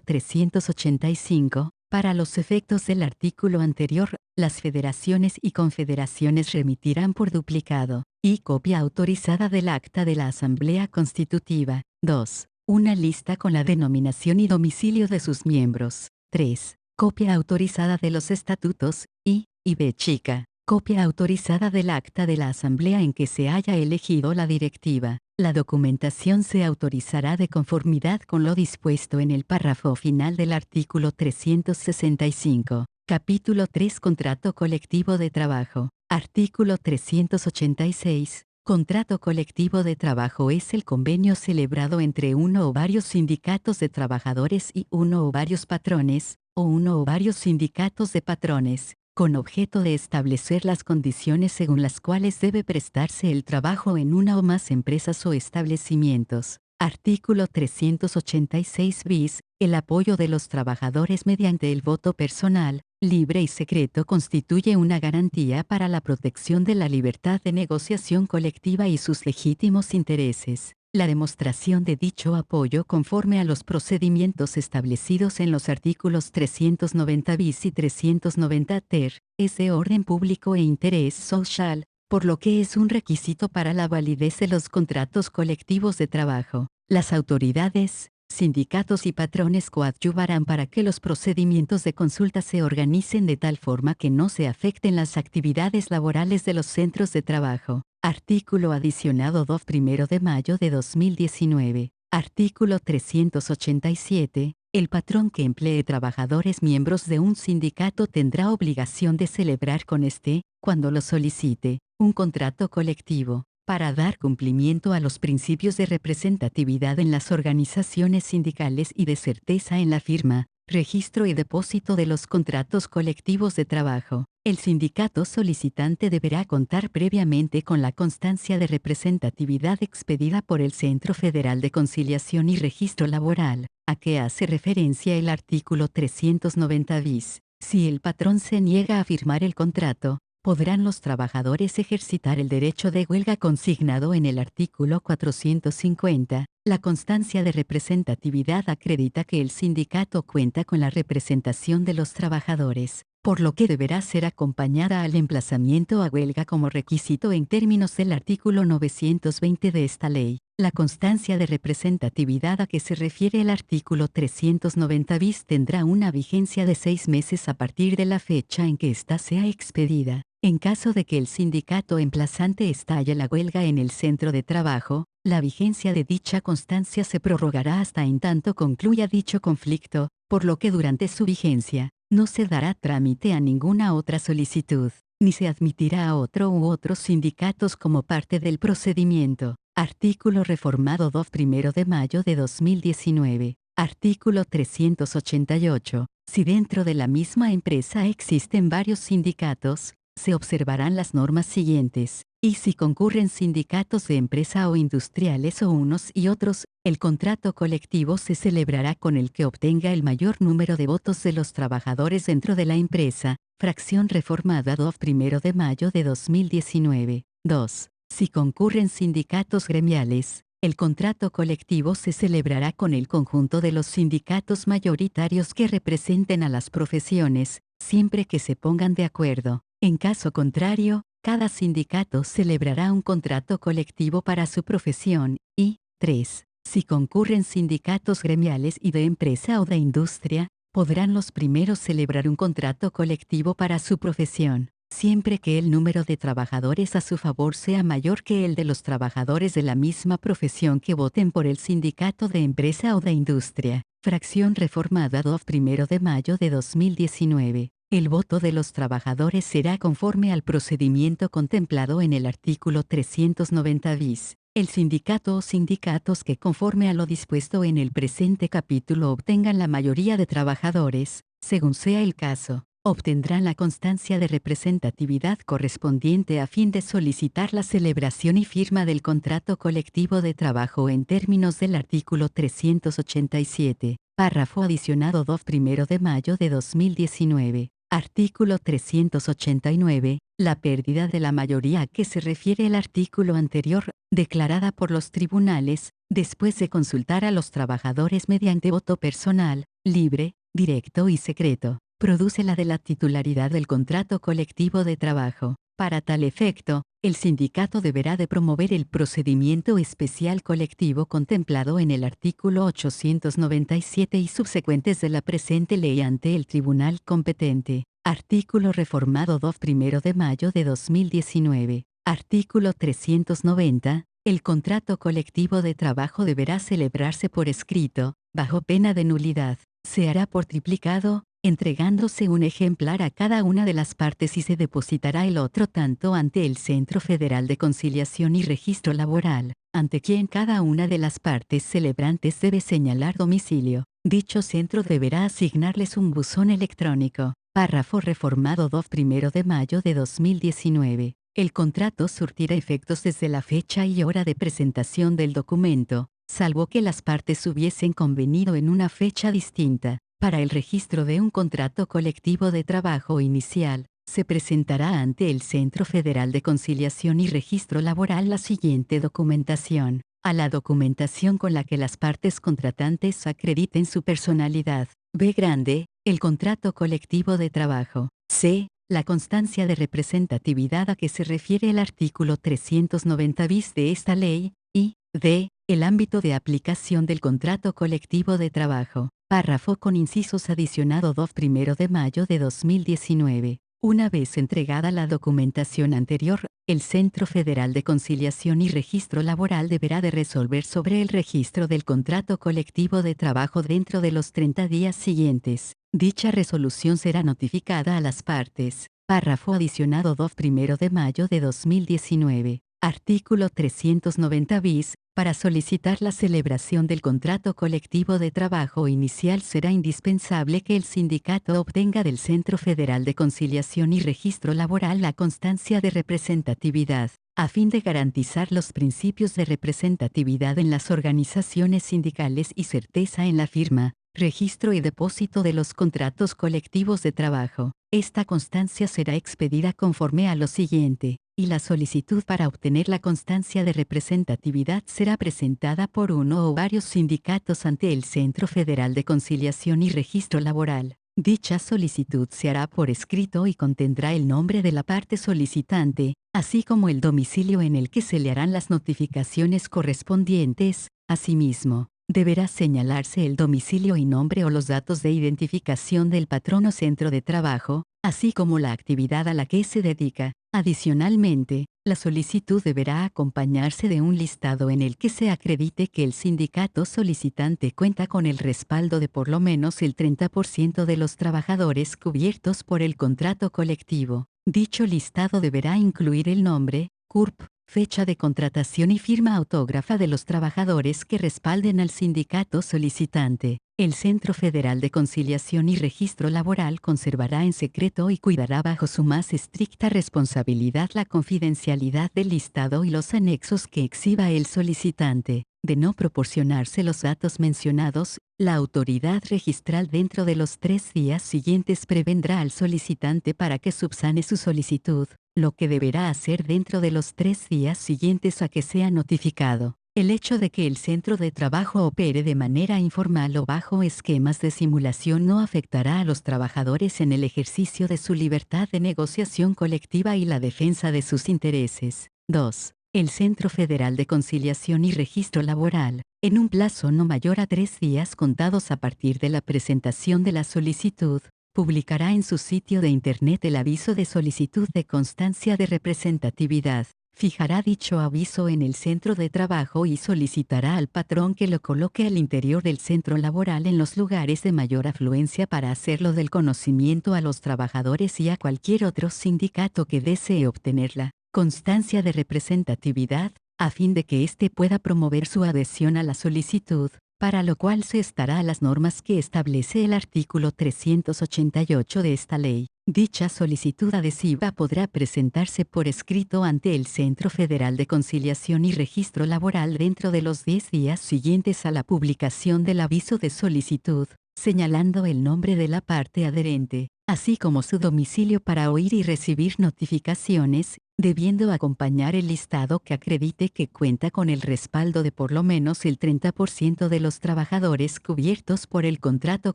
385. Para los efectos del artículo anterior, las federaciones y confederaciones remitirán por duplicado, y copia autorizada del acta de la Asamblea Constitutiva. 2. Una lista con la denominación y domicilio de sus miembros. 3. Copia autorizada de los estatutos, y b chica. Copia autorizada del acta de la asamblea en que se haya elegido la directiva. La documentación se autorizará de conformidad con lo dispuesto en el párrafo final del artículo 365. Capítulo 3. Contrato colectivo de trabajo. Artículo 386. Contrato colectivo de trabajo es el convenio celebrado entre uno o varios sindicatos de trabajadores y uno o varios patrones, o uno o varios sindicatos de patrones, con objeto de establecer las condiciones según las cuales debe prestarse el trabajo en una o más empresas o establecimientos. Artículo 386 bis. El apoyo de los trabajadores mediante el voto personal, libre y secreto constituye una garantía para la protección de la libertad de negociación colectiva y sus legítimos intereses. La demostración de dicho apoyo conforme a los procedimientos establecidos en los artículos 390 bis y 390 ter, es de orden público e interés social, por lo que es un requisito para la validez de los contratos colectivos de trabajo. Las autoridades, sindicatos y patrones coadyuvarán para que los procedimientos de consulta se organicen de tal forma que no se afecten las actividades laborales de los centros de trabajo. Artículo adicionado 2 de mayo de 2019. Artículo 387. El patrón que emplee trabajadores miembros de un sindicato tendrá obligación de celebrar con este, cuando lo solicite, un contrato colectivo, para dar cumplimiento a los principios de representatividad en las organizaciones sindicales y de certeza en la firma, registro y depósito de los contratos colectivos de trabajo. El sindicato solicitante deberá contar previamente con la constancia de representatividad expedida por el Centro Federal de Conciliación y Registro Laboral, a que hace referencia el artículo 390 bis. Si el patrón se niega a firmar el contrato, podrán los trabajadores ejercitar el derecho de huelga consignado en el artículo 450. La constancia de representatividad acredita que el sindicato cuenta con la representación de los trabajadores, por lo que deberá ser acompañada al emplazamiento a huelga como requisito en términos del artículo 920 de esta ley. La constancia de representatividad a que se refiere el artículo 390 bis tendrá una vigencia de 6 meses a partir de la fecha en que ésta sea expedida. En caso de que el sindicato emplazante estalle la huelga en el centro de trabajo, la vigencia de dicha constancia se prorrogará hasta en tanto concluya dicho conflicto, por lo que durante su vigencia, no se dará trámite a ninguna otra solicitud, ni se admitirá a otro u otros sindicatos como parte del procedimiento. Artículo reformado 2 de mayo de 2019. Artículo 388. Si dentro de la misma empresa existen varios sindicatos, se observarán las normas siguientes, y si concurren sindicatos de empresa o industriales o unos y otros, el contrato colectivo se celebrará con el que obtenga el mayor número de votos de los trabajadores dentro de la empresa. Fracción reformada 2 de mayo de 2019. 2. Si concurren sindicatos gremiales, el contrato colectivo se celebrará con el conjunto de los sindicatos mayoritarios que representen a las profesiones, siempre que se pongan de acuerdo. En caso contrario, cada sindicato celebrará un contrato colectivo para su profesión, y 3. Si concurren sindicatos gremiales y de empresa o de industria, podrán los primeros celebrar un contrato colectivo para su profesión, siempre que el número de trabajadores a su favor sea mayor que el de los trabajadores de la misma profesión que voten por el sindicato de empresa o de industria. Fracción reformada 2 de mayo de 2019. El voto de los trabajadores será conforme al procedimiento contemplado en el artículo 390 bis. El sindicato o sindicatos que conforme a lo dispuesto en el presente capítulo obtengan la mayoría de trabajadores, según sea el caso, obtendrán la constancia de representatividad correspondiente a fin de solicitar la celebración y firma del contrato colectivo de trabajo en términos del artículo 387, párrafo adicionado 2 de mayo de 2019. Artículo 389. La pérdida de la mayoría a que se refiere el artículo anterior, declarada por los tribunales, después de consultar a los trabajadores mediante voto personal, libre, directo y secreto, produce la de la titularidad del contrato colectivo de trabajo. Para tal efecto, el sindicato deberá de promover el procedimiento especial colectivo contemplado en el artículo 897 y subsecuentes de la presente ley ante el tribunal competente. Artículo reformado 2 de mayo de 2019. Artículo 390. El contrato colectivo de trabajo deberá celebrarse por escrito, bajo pena de nulidad. Se hará por triplicado, entregándose un ejemplar a cada una de las partes y se depositará el otro tanto ante el Centro Federal de Conciliación y Registro Laboral, ante quien cada una de las partes celebrantes debe señalar domicilio. Dicho centro deberá asignarles un buzón electrónico. Párrafo reformado 2 de mayo de 2019. El contrato surtirá efectos desde la fecha y hora de presentación del documento, salvo que las partes hubiesen convenido en una fecha distinta. Para el registro de un contrato colectivo de trabajo inicial, se presentará ante el Centro Federal de Conciliación y Registro Laboral la siguiente documentación. A la documentación con la que las partes contratantes acrediten su personalidad. B grande, el contrato colectivo de trabajo. C, la constancia de representatividad a que se refiere el artículo 390 bis de esta ley. Y, D, el ámbito de aplicación del contrato colectivo de trabajo. Párrafo con incisos adicionado 2 de mayo de 2019. Una vez entregada la documentación anterior, el Centro Federal de Conciliación y Registro Laboral deberá de resolver sobre el registro del contrato colectivo de trabajo dentro de los 30 días siguientes. Dicha resolución será notificada a las partes. Párrafo adicionado 2 de mayo de 2019. Artículo 390 bis. Para solicitar la celebración del contrato colectivo de trabajo inicial será indispensable que el sindicato obtenga del Centro Federal de Conciliación y Registro Laboral la constancia de representatividad, a fin de garantizar los principios de representatividad en las organizaciones sindicales y certeza en la firma, registro y depósito de los contratos colectivos de trabajo. Esta constancia será expedida conforme a lo siguiente, y la solicitud para obtener la constancia de representatividad será presentada por uno o varios sindicatos ante el Centro Federal de Conciliación y Registro Laboral. Dicha solicitud se hará por escrito y contendrá el nombre de la parte solicitante, así como el domicilio en el que se le harán las notificaciones correspondientes. Asimismo, deberá señalarse el domicilio y nombre o los datos de identificación del patrón o centro de trabajo, así como la actividad a la que se dedica. Adicionalmente, la solicitud deberá acompañarse de un listado en el que se acredite que el sindicato solicitante cuenta con el respaldo de por lo menos el 30% de los trabajadores cubiertos por el contrato colectivo. Dicho listado deberá incluir el nombre, CURP, fecha de contratación y firma autógrafa de los trabajadores que respalden al sindicato solicitante. El Centro Federal de Conciliación y Registro Laboral conservará en secreto y cuidará bajo su más estricta responsabilidad la confidencialidad del listado y los anexos que exhiba el solicitante. De no proporcionarse los datos mencionados, la autoridad registral dentro de los 3 días siguientes prevendrá al solicitante para que subsane su solicitud, lo que deberá hacer dentro de los 3 días siguientes a que sea notificado. El hecho de que el centro de trabajo opere de manera informal o bajo esquemas de simulación no afectará a los trabajadores en el ejercicio de su libertad de negociación colectiva y la defensa de sus intereses. 2. El Centro Federal de Conciliación y Registro Laboral, en un plazo no mayor a 3 días contados a partir de la presentación de la solicitud, publicará en su sitio de Internet el aviso de solicitud de constancia de representatividad. Fijará dicho aviso en el centro de trabajo y solicitará al patrón que lo coloque al interior del centro laboral en los lugares de mayor afluencia para hacerlo del conocimiento a los trabajadores y a cualquier otro sindicato que desee obtenerla. Constancia de representatividad, a fin de que éste pueda promover su adhesión a la solicitud, para lo cual se estará a las normas que establece el artículo 388 de esta ley. Dicha solicitud adhesiva podrá presentarse por escrito ante el Centro Federal de Conciliación y Registro Laboral dentro de los 10 días siguientes a la publicación del aviso de solicitud, señalando el nombre de la parte adherente, así como su domicilio para oír y recibir notificaciones, debiendo acompañar el listado que acredite que cuenta con el respaldo de por lo menos el 30% de los trabajadores cubiertos por el contrato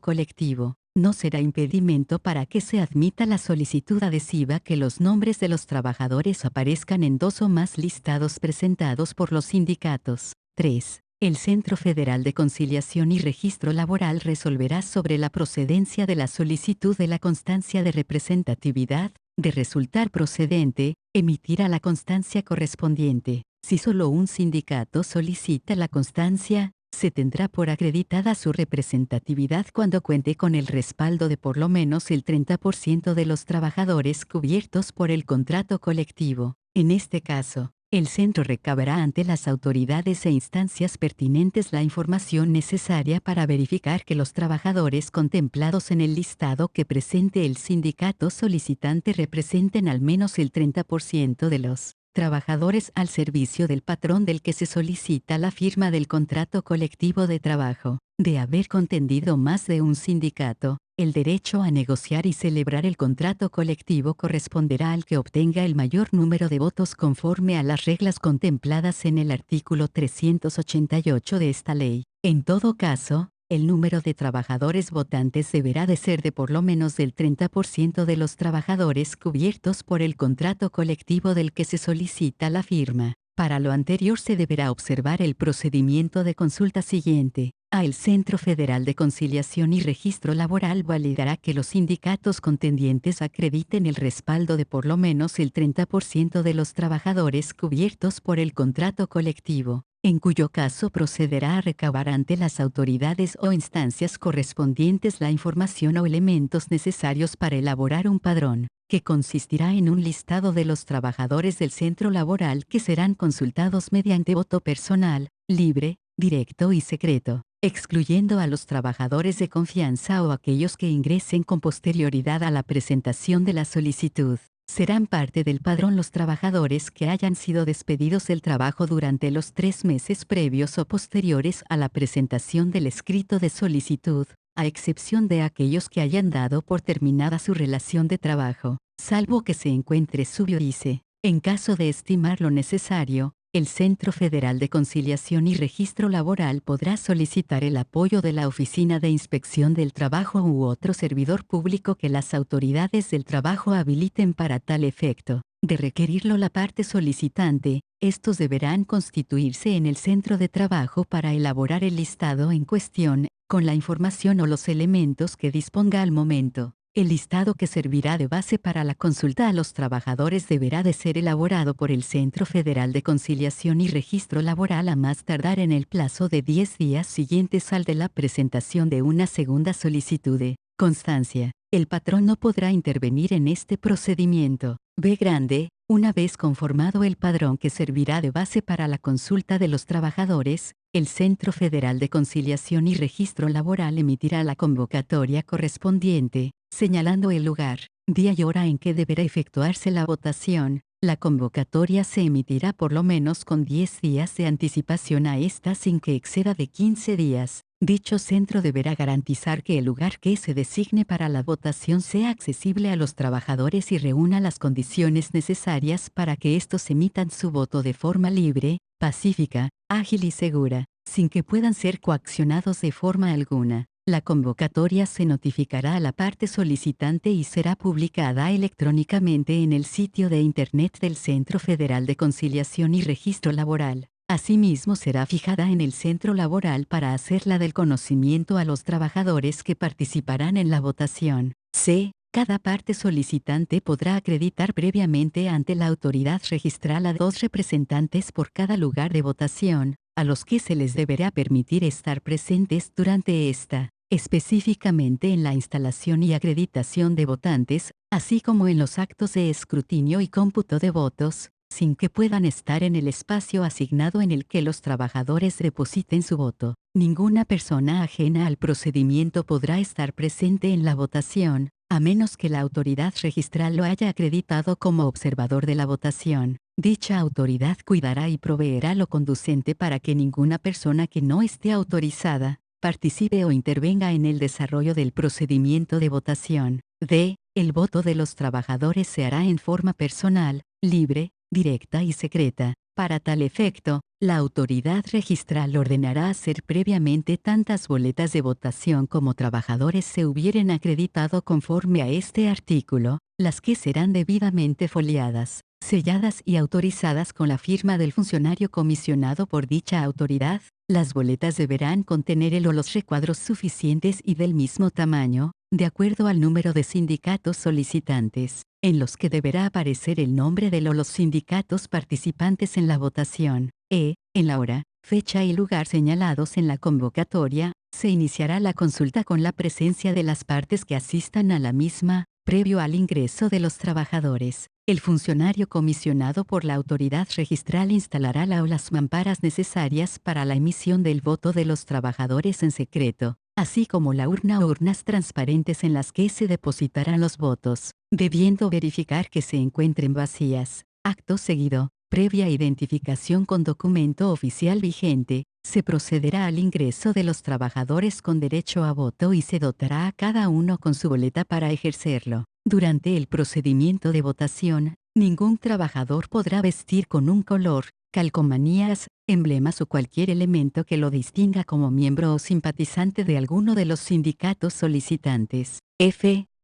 colectivo. No será impedimento para que se admita la solicitud adhesiva que los nombres de los trabajadores aparezcan en 2 o más listados presentados por los sindicatos. 3. El Centro Federal de Conciliación y Registro Laboral resolverá sobre la procedencia de la solicitud de la constancia de representatividad. De resultar procedente, emitirá la constancia correspondiente. Si solo un sindicato solicita la constancia, se tendrá por acreditada su representatividad cuando cuente con el respaldo de por lo menos el 30% de los trabajadores cubiertos por el contrato colectivo. En este caso, el centro recabará ante las autoridades e instancias pertinentes la información necesaria para verificar que los trabajadores contemplados en el listado que presente el sindicato solicitante representen al menos el 30% de los trabajadores al servicio del patrón del que se solicita la firma del contrato colectivo de trabajo. De haber contendido más de un sindicato, el derecho a negociar y celebrar el contrato colectivo corresponderá al que obtenga el mayor número de votos conforme a las reglas contempladas en el artículo 388 de esta ley. En todo caso, el número de trabajadores votantes deberá de ser de por lo menos del 30% de los trabajadores cubiertos por el contrato colectivo del que se solicita la firma. Para lo anterior se deberá observar el procedimiento de consulta siguiente. El Centro Federal de Conciliación y Registro Laboral validará que los sindicatos contendientes acrediten el respaldo de por lo menos el 30% de los trabajadores cubiertos por el contrato colectivo, en cuyo caso procederá a recabar ante las autoridades o instancias correspondientes la información o elementos necesarios para elaborar un padrón, que consistirá en un listado de los trabajadores del centro laboral que serán consultados mediante voto personal, libre, directo y secreto, excluyendo a los trabajadores de confianza o aquellos que ingresen con posterioridad a la presentación de la solicitud. Serán parte del padrón los trabajadores que hayan sido despedidos del trabajo durante los 3 meses previos o posteriores a la presentación del escrito de solicitud, a excepción de aquellos que hayan dado por terminada su relación de trabajo, salvo que se encuentre subjudice. En caso de estimar lo necesario, el Centro Federal de Conciliación y Registro Laboral podrá solicitar el apoyo de la Oficina de Inspección del Trabajo u otro servidor público que las autoridades del trabajo habiliten para tal efecto. De requerirlo la parte solicitante, estos deberán constituirse en el centro de trabajo para elaborar el listado en cuestión, con la información o los elementos que disponga al momento. El listado que servirá de base para la consulta a los trabajadores deberá de ser elaborado por el Centro Federal de Conciliación y Registro Laboral a más tardar en el plazo de 10 días siguientes al de la presentación de una segunda solicitud de constancia. El patrón no podrá intervenir en este procedimiento. B grande, una vez conformado el padrón que servirá de base para la consulta de los trabajadores, el Centro Federal de Conciliación y Registro Laboral emitirá la convocatoria correspondiente, señalando el lugar, día y hora en que deberá efectuarse la votación. La convocatoria se emitirá por lo menos con 10 días de anticipación a esta sin que exceda de 15 días. Dicho centro deberá garantizar que el lugar que se designe para la votación sea accesible a los trabajadores y reúna las condiciones necesarias para que estos emitan su voto de forma libre, pacífica, ágil y segura, sin que puedan ser coaccionados de forma alguna. La convocatoria se notificará a la parte solicitante y será publicada electrónicamente en el sitio de Internet del Centro Federal de Conciliación y Registro Laboral. Asimismo será fijada en el centro laboral para hacerla del conocimiento a los trabajadores que participarán en la votación. C. Cada parte solicitante podrá acreditar previamente ante la autoridad registral a 2 representantes por cada lugar de votación, a los que se les deberá permitir estar presentes durante esta, específicamente en la instalación y acreditación de votantes, así como en los actos de escrutinio y cómputo de votos, sin que puedan estar en el espacio asignado en el que los trabajadores depositen su voto. Ninguna persona ajena al procedimiento podrá estar presente en la votación, a menos que la autoridad registral lo haya acreditado como observador de la votación. Dicha autoridad cuidará y proveerá lo conducente para que ninguna persona que no esté autorizada participe o intervenga en el desarrollo del procedimiento de votación. D. El voto de los trabajadores se hará en forma personal, libre, directa y secreta. Para tal efecto, la autoridad registral ordenará hacer previamente tantas boletas de votación como trabajadores se hubieren acreditado conforme a este artículo, las que serán debidamente foliadas, selladas y autorizadas con la firma del funcionario comisionado por dicha autoridad. Las boletas deberán contener el o los recuadros suficientes y del mismo tamaño, de acuerdo al número de sindicatos solicitantes, en los que deberá aparecer el nombre del o los sindicatos participantes en la votación. En la hora, fecha y lugar señalados en la convocatoria, se iniciará la consulta con la presencia de las partes que asistan a la misma, previo al ingreso de los trabajadores. El funcionario comisionado por la autoridad registral instalará la o las mamparas necesarias para la emisión del voto de los trabajadores en secreto, así como la urna o urnas transparentes en las que se depositarán los votos, debiendo verificar que se encuentren vacías. Acto seguido, previa identificación con documento oficial vigente, se procederá al ingreso de los trabajadores con derecho a voto y se dotará a cada uno con su boleta para ejercerlo. Durante el procedimiento de votación, ningún trabajador podrá vestir con un color, calcomanías, emblemas o cualquier elemento que lo distinga como miembro o simpatizante de alguno de los sindicatos solicitantes.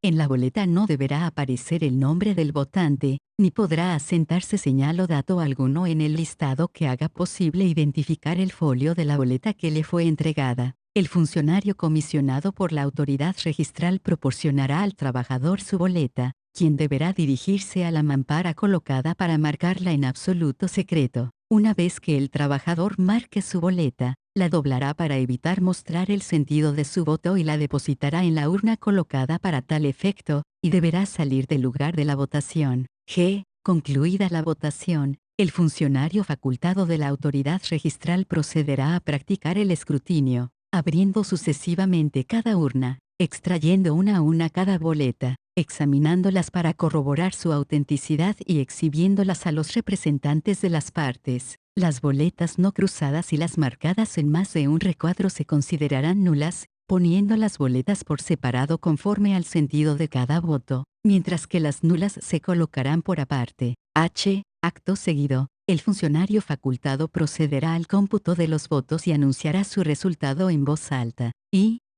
En la boleta no deberá aparecer el nombre del votante, ni podrá asentarse señal o dato alguno en el listado que haga posible identificar el folio de la boleta que le fue entregada. El funcionario comisionado por la autoridad registral proporcionará al trabajador su boleta, quien deberá dirigirse a la mampara colocada para marcarla en absoluto secreto. Una vez que el trabajador marque su boleta, la doblará para evitar mostrar el sentido de su voto y la depositará en la urna colocada para tal efecto, y deberá salir del lugar de la votación. Concluida la votación, el funcionario facultado de la autoridad registral procederá a practicar el escrutinio, abriendo sucesivamente cada urna, extrayendo una a una cada boleta, examinándolas para corroborar su autenticidad y exhibiéndolas a los representantes de las partes. Las boletas no cruzadas y las marcadas en más de un recuadro se considerarán nulas, poniendo las boletas por separado conforme al sentido de cada voto, mientras que las nulas se colocarán por aparte. Acto seguido, el funcionario facultado procederá al cómputo de los votos y anunciará su resultado en voz alta.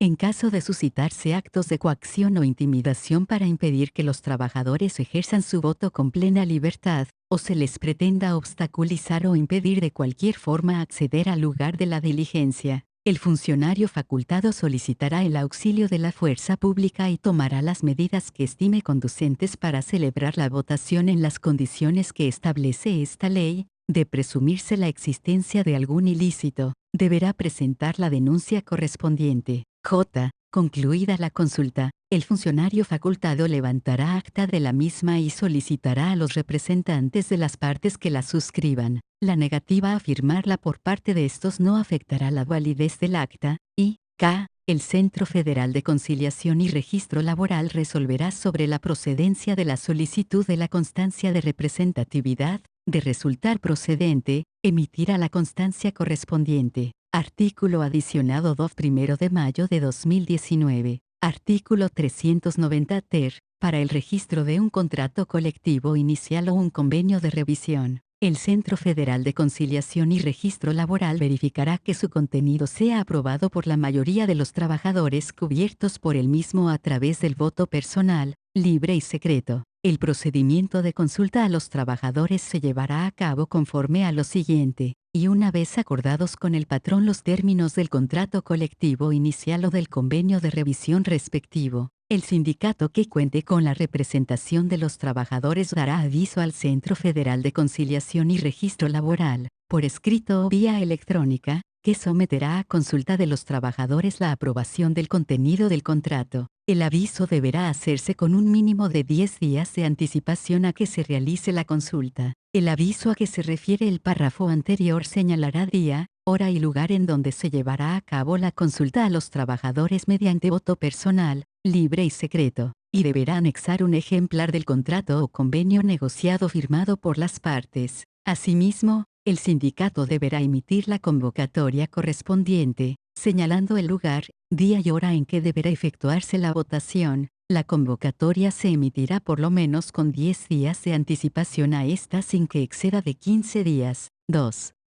En caso de suscitarse actos de coacción o intimidación para impedir que los trabajadores ejerzan su voto con plena libertad, o se les pretenda obstaculizar o impedir de cualquier forma acceder al lugar de la diligencia, el funcionario facultado solicitará el auxilio de la fuerza pública y tomará las medidas que estime conducentes para celebrar la votación en las condiciones que establece esta ley. De presumirse la existencia de algún ilícito, deberá presentar la denuncia correspondiente. Concluida la consulta, el funcionario facultado levantará acta de la misma y solicitará a los representantes de las partes que la suscriban. La negativa a firmarla por parte de estos no afectará la validez del acta. El Centro Federal de Conciliación y Registro Laboral resolverá sobre la procedencia de la solicitud de la constancia de representatividad. De resultar procedente, emitirá la constancia correspondiente. Artículo adicionado 1 de mayo de 2019. Artículo 390 ter. Para el registro de un contrato colectivo inicial o un convenio de revisión, el Centro Federal de Conciliación y Registro Laboral verificará que su contenido sea aprobado por la mayoría de los trabajadores cubiertos por el mismo a través del voto personal, libre y secreto. El procedimiento de consulta a los trabajadores se llevará a cabo conforme a lo siguiente, y una vez acordados con el patrón los términos del contrato colectivo inicial o del convenio de revisión respectivo, el sindicato que cuente con la representación de los trabajadores dará aviso al Centro Federal de Conciliación y Registro Laboral, por escrito o vía electrónica, que someterá a consulta de los trabajadores la aprobación del contenido del contrato. El aviso deberá hacerse con un mínimo de 10 días de anticipación a que se realice la consulta. El aviso a que se refiere el párrafo anterior señalará día, hora y lugar en donde se llevará a cabo la consulta a los trabajadores mediante voto personal, libre y secreto, y deberá anexar un ejemplar del contrato o convenio negociado firmado por las partes. Asimismo, el sindicato deberá emitir la convocatoria correspondiente, señalando el lugar, día y hora en que deberá efectuarse la votación. La convocatoria se emitirá por lo menos con 10 días de anticipación a esta sin que exceda de 15 días.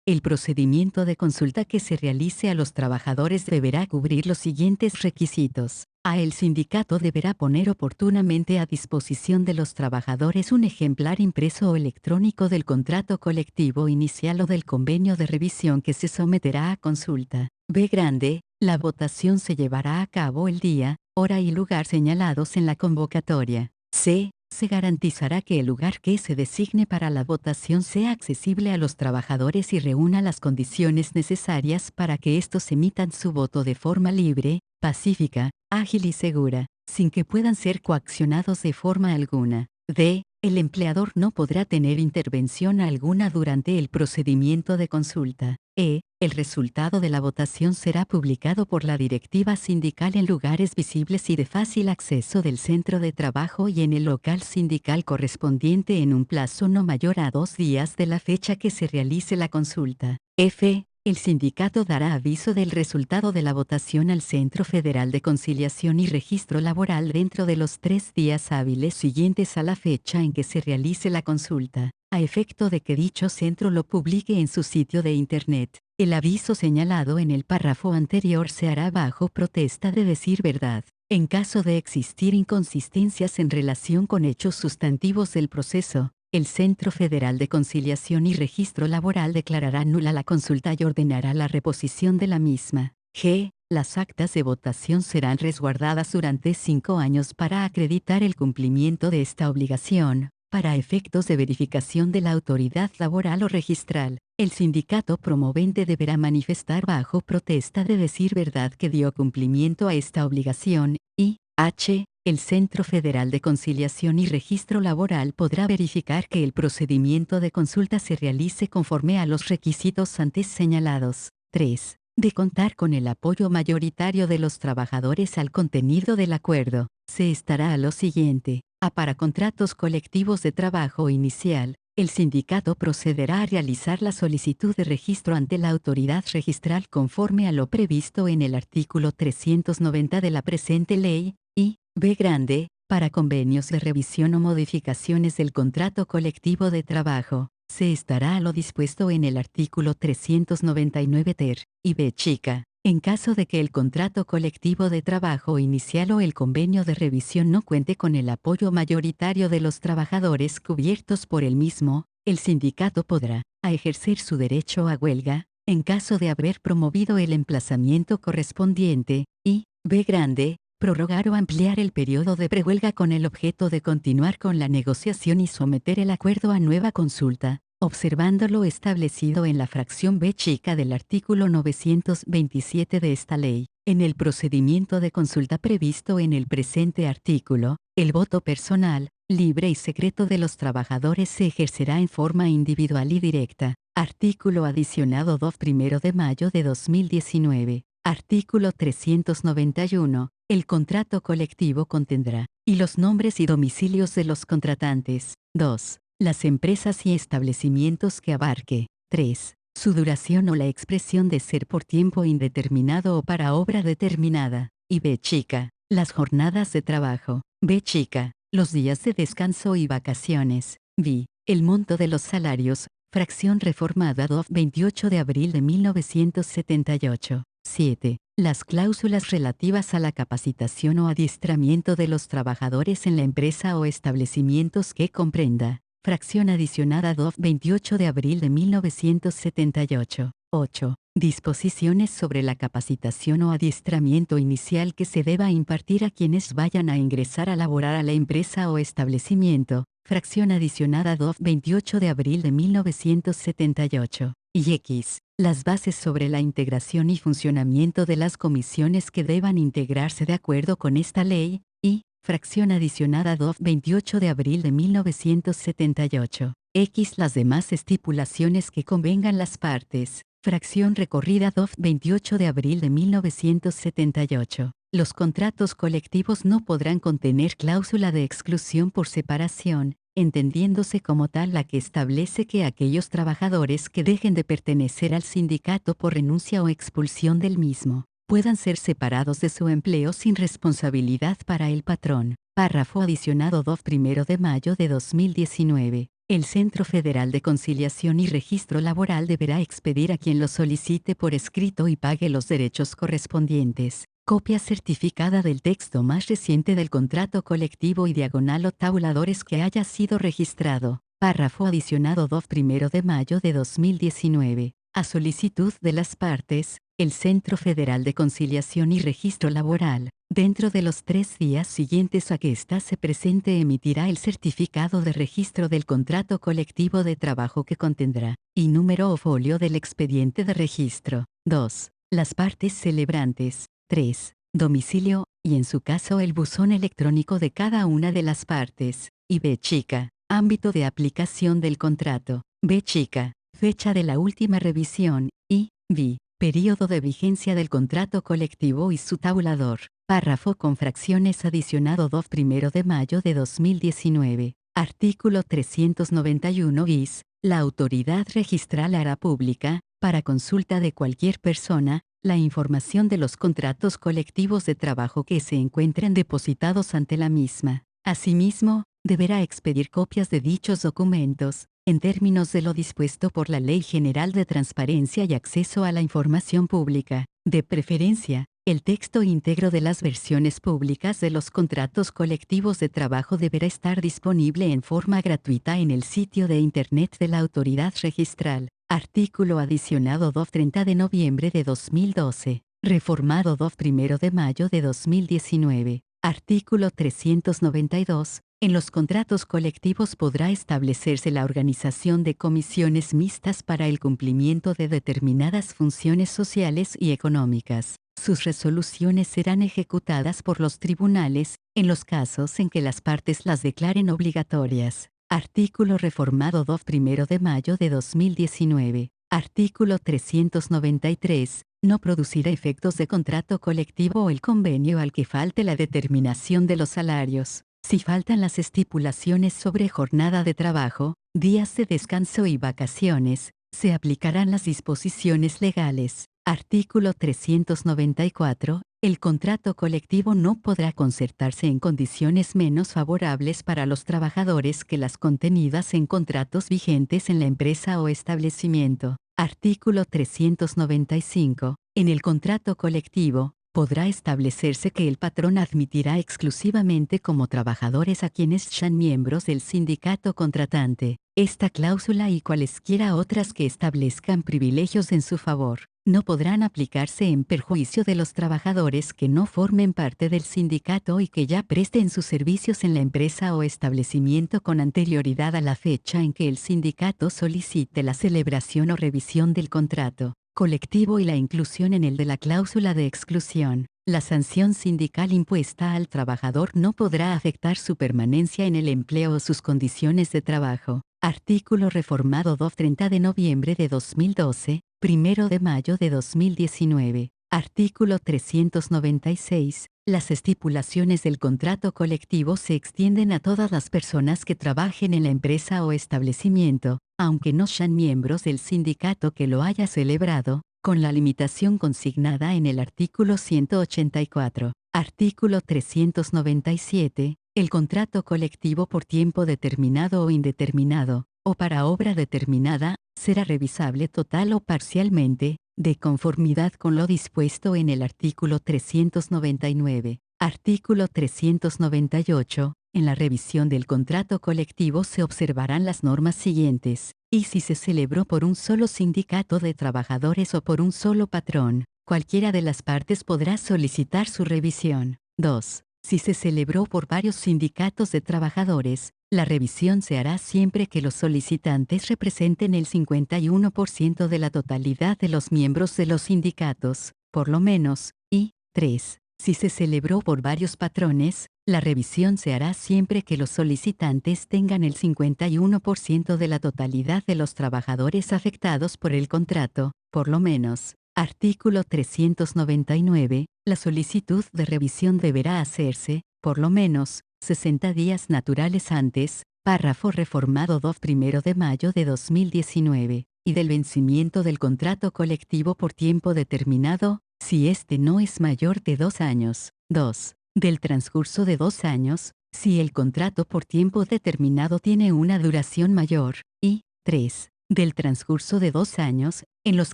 El procedimiento de consulta que se realice a los trabajadores deberá cubrir los siguientes requisitos. A. El sindicato deberá poner oportunamente a disposición de los trabajadores un ejemplar impreso o electrónico del contrato colectivo inicial o del convenio de revisión que se someterá a consulta. B. Grande. La votación se llevará a cabo el día, hora y lugar señalados en la convocatoria. C. Se garantizará que el lugar que se designe para la votación sea accesible a los trabajadores y reúna las condiciones necesarias para que estos emitan su voto de forma libre, pacífica, ágil y segura, sin que puedan ser coaccionados de forma alguna. D. El empleador no podrá tener intervención alguna durante el procedimiento de consulta. E. El resultado de la votación será publicado por la directiva sindical en lugares visibles y de fácil acceso del centro de trabajo y en el local sindical correspondiente en un plazo no mayor a 2 días de la fecha que se realice la consulta. F. El sindicato dará aviso del resultado de la votación al Centro Federal de Conciliación y Registro Laboral dentro de los 3 días hábiles siguientes a la fecha en que se realice la consulta, a efecto de que dicho centro lo publique en su sitio de Internet. El aviso señalado en el párrafo anterior se hará bajo protesta de decir verdad. En caso de existir inconsistencias en relación con hechos sustantivos del proceso, el Centro Federal de Conciliación y Registro Laboral declarará nula la consulta y ordenará la reposición de la misma. G. Las actas de votación serán resguardadas durante 5 años para acreditar el cumplimiento de esta obligación, para efectos de verificación de la autoridad laboral o registral. El sindicato promovente deberá manifestar bajo protesta de decir verdad que dio cumplimiento a esta obligación, y H. El Centro Federal de Conciliación y Registro Laboral podrá verificar que el procedimiento de consulta se realice conforme a los requisitos antes señalados. 3. De contar con el apoyo mayoritario de los trabajadores al contenido del acuerdo, se estará a lo siguiente. A. Para contratos colectivos de trabajo inicial, el sindicato procederá a realizar la solicitud de registro ante la autoridad registral conforme a lo previsto en el artículo 390 de la presente ley, y B. Grande. Para convenios de revisión o modificaciones del contrato colectivo de trabajo, se estará a lo dispuesto en el artículo 399 ter. Y B. Chica. En caso de que el contrato colectivo de trabajo inicial o el convenio de revisión no cuente con el apoyo mayoritario de los trabajadores cubiertos por el mismo, el sindicato podrá, a ejercer su derecho a huelga, en caso de haber promovido el emplazamiento correspondiente, y B. Grande. Prorrogar o ampliar el periodo de prehuelga con el objeto de continuar con la negociación y someter el acuerdo a nueva consulta, observando lo establecido en la fracción B chica del artículo 927 de esta ley. En el procedimiento de consulta previsto en el presente artículo, el voto personal, libre y secreto de los trabajadores se ejercerá en forma individual y directa. Artículo adicionado 2 de mayo de 2019. Artículo 391. El contrato colectivo contendrá, y los nombres y domicilios de los contratantes. 2. Las empresas y establecimientos que abarque. 3. Su duración o la expresión de ser por tiempo indeterminado o para obra determinada. Y B chica. Las jornadas de trabajo. B chica. Los días de descanso y vacaciones. B. El monto de los salarios. Fracción reformada 28 de abril de 1978. 7. Las cláusulas relativas a la capacitación o adiestramiento de los trabajadores en la empresa o establecimientos que comprenda. Fracción adicionada 28 de abril de 1978. 8. Disposiciones sobre la capacitación o adiestramiento inicial que se deba impartir a quienes vayan a ingresar a laborar a la empresa o establecimiento. Fracción adicionada 28 de abril de 1978. Y X. Las bases sobre la integración y funcionamiento de las comisiones que deban integrarse de acuerdo con esta ley, y fracción adicionada 28 de abril de 1978. X. Las demás estipulaciones que convengan las partes. Fracción recorrida 28 de abril de 1978. Los contratos colectivos no podrán contener cláusula de exclusión por separación, entendiéndose como tal la que establece que aquellos trabajadores que dejen de pertenecer al sindicato por renuncia o expulsión del mismo, puedan ser separados de su empleo sin responsabilidad para el patrón. Párrafo adicionado 2 de mayo de 2019. El Centro Federal de Conciliación y Registro Laboral deberá expedir a quien lo solicite por escrito y pague los derechos correspondientes. Copia certificada del texto más reciente del contrato colectivo y diagonal o tabuladores que haya sido registrado. Párrafo adicionado 2 de mayo de 2019. A solicitud de las partes, el Centro Federal de Conciliación y Registro Laboral, dentro de los 3 días siguientes a que ésta se presente, emitirá el certificado de registro del contrato colectivo de trabajo que contendrá y número o folio del expediente de registro. 2. Las partes celebrantes. 3. Domicilio, y en su caso el buzón electrónico de cada una de las partes. Y B chica. Ámbito de aplicación del contrato. B chica. Fecha de la última revisión. Y B. Período de vigencia del contrato colectivo y su tabulador. Párrafo con fracciones adicionado 2 de mayo de 2019. Artículo 391 bis. La autoridad registral hará pública, para consulta de cualquier persona, la información de los contratos colectivos de trabajo que se encuentren depositados ante la misma. Asimismo, deberá expedir copias de dichos documentos, en términos de lo dispuesto por la Ley General de Transparencia y Acceso a la Información Pública. De preferencia, el texto íntegro de las versiones públicas de los contratos colectivos de trabajo deberá estar disponible en forma gratuita en el sitio de Internet de la autoridad registral. Artículo adicionado 30 de noviembre de 2012. Reformado 2 de mayo de 2019. Artículo 392. En los contratos colectivos podrá establecerse la organización de comisiones mixtas para el cumplimiento de determinadas funciones sociales y económicas. Sus resoluciones serán ejecutadas por los tribunales, en los casos en que las partes las declaren obligatorias. Artículo reformado 2 de mayo de 2019. Artículo 393. No producirá efectos de contrato colectivo o el convenio al que falte la determinación de los salarios. Si faltan las estipulaciones sobre jornada de trabajo, días de descanso y vacaciones, se aplicarán las disposiciones legales. Artículo 394. El contrato colectivo no podrá concertarse en condiciones menos favorables para los trabajadores que las contenidas en contratos vigentes en la empresa o establecimiento. Artículo 395. En el contrato colectivo, podrá establecerse que el patrón admitirá exclusivamente como trabajadores a quienes sean miembros del sindicato contratante. Esta cláusula y cualesquiera otras que establezcan privilegios en su favor, no podrán aplicarse en perjuicio de los trabajadores que no formen parte del sindicato y que ya presten sus servicios en la empresa o establecimiento con anterioridad a la fecha en que el sindicato solicite la celebración o revisión del contrato colectivo y la inclusión en el de la cláusula de exclusión. La sanción sindical impuesta al trabajador no podrá afectar su permanencia en el empleo o sus condiciones de trabajo. Artículo reformado 30 de noviembre de 2012, 1 de mayo de 2019. Artículo 396. Las estipulaciones del contrato colectivo se extienden a todas las personas que trabajen en la empresa o establecimiento, aunque no sean miembros del sindicato que lo haya celebrado, con la limitación consignada en el artículo 184. Artículo 397. El contrato colectivo por tiempo determinado o indeterminado, o para obra determinada, será revisable total o parcialmente, de conformidad con lo dispuesto en el artículo 399. Artículo 398. En la revisión del contrato colectivo se observarán las normas siguientes, y si se celebró por un solo sindicato de trabajadores o por un solo patrón, cualquiera de las partes podrá solicitar su revisión. 2. Si se celebró por varios sindicatos de trabajadores, la revisión se hará siempre que los solicitantes representen el 51% de la totalidad de los miembros de los sindicatos, por lo menos, y 3. Si se celebró por varios patrones, la revisión se hará siempre que los solicitantes tengan el 51% de la totalidad de los trabajadores afectados por el contrato, por lo menos. Artículo 399. La solicitud de revisión deberá hacerse, por lo menos, 60 días naturales antes, párrafo reformado 2 de mayo de 2019, y del vencimiento del contrato colectivo por tiempo determinado, si este no es mayor de 2 años. 2. Del transcurso de 2 años, si el contrato por tiempo determinado tiene una duración mayor, y 3. Del transcurso de 2 años, en los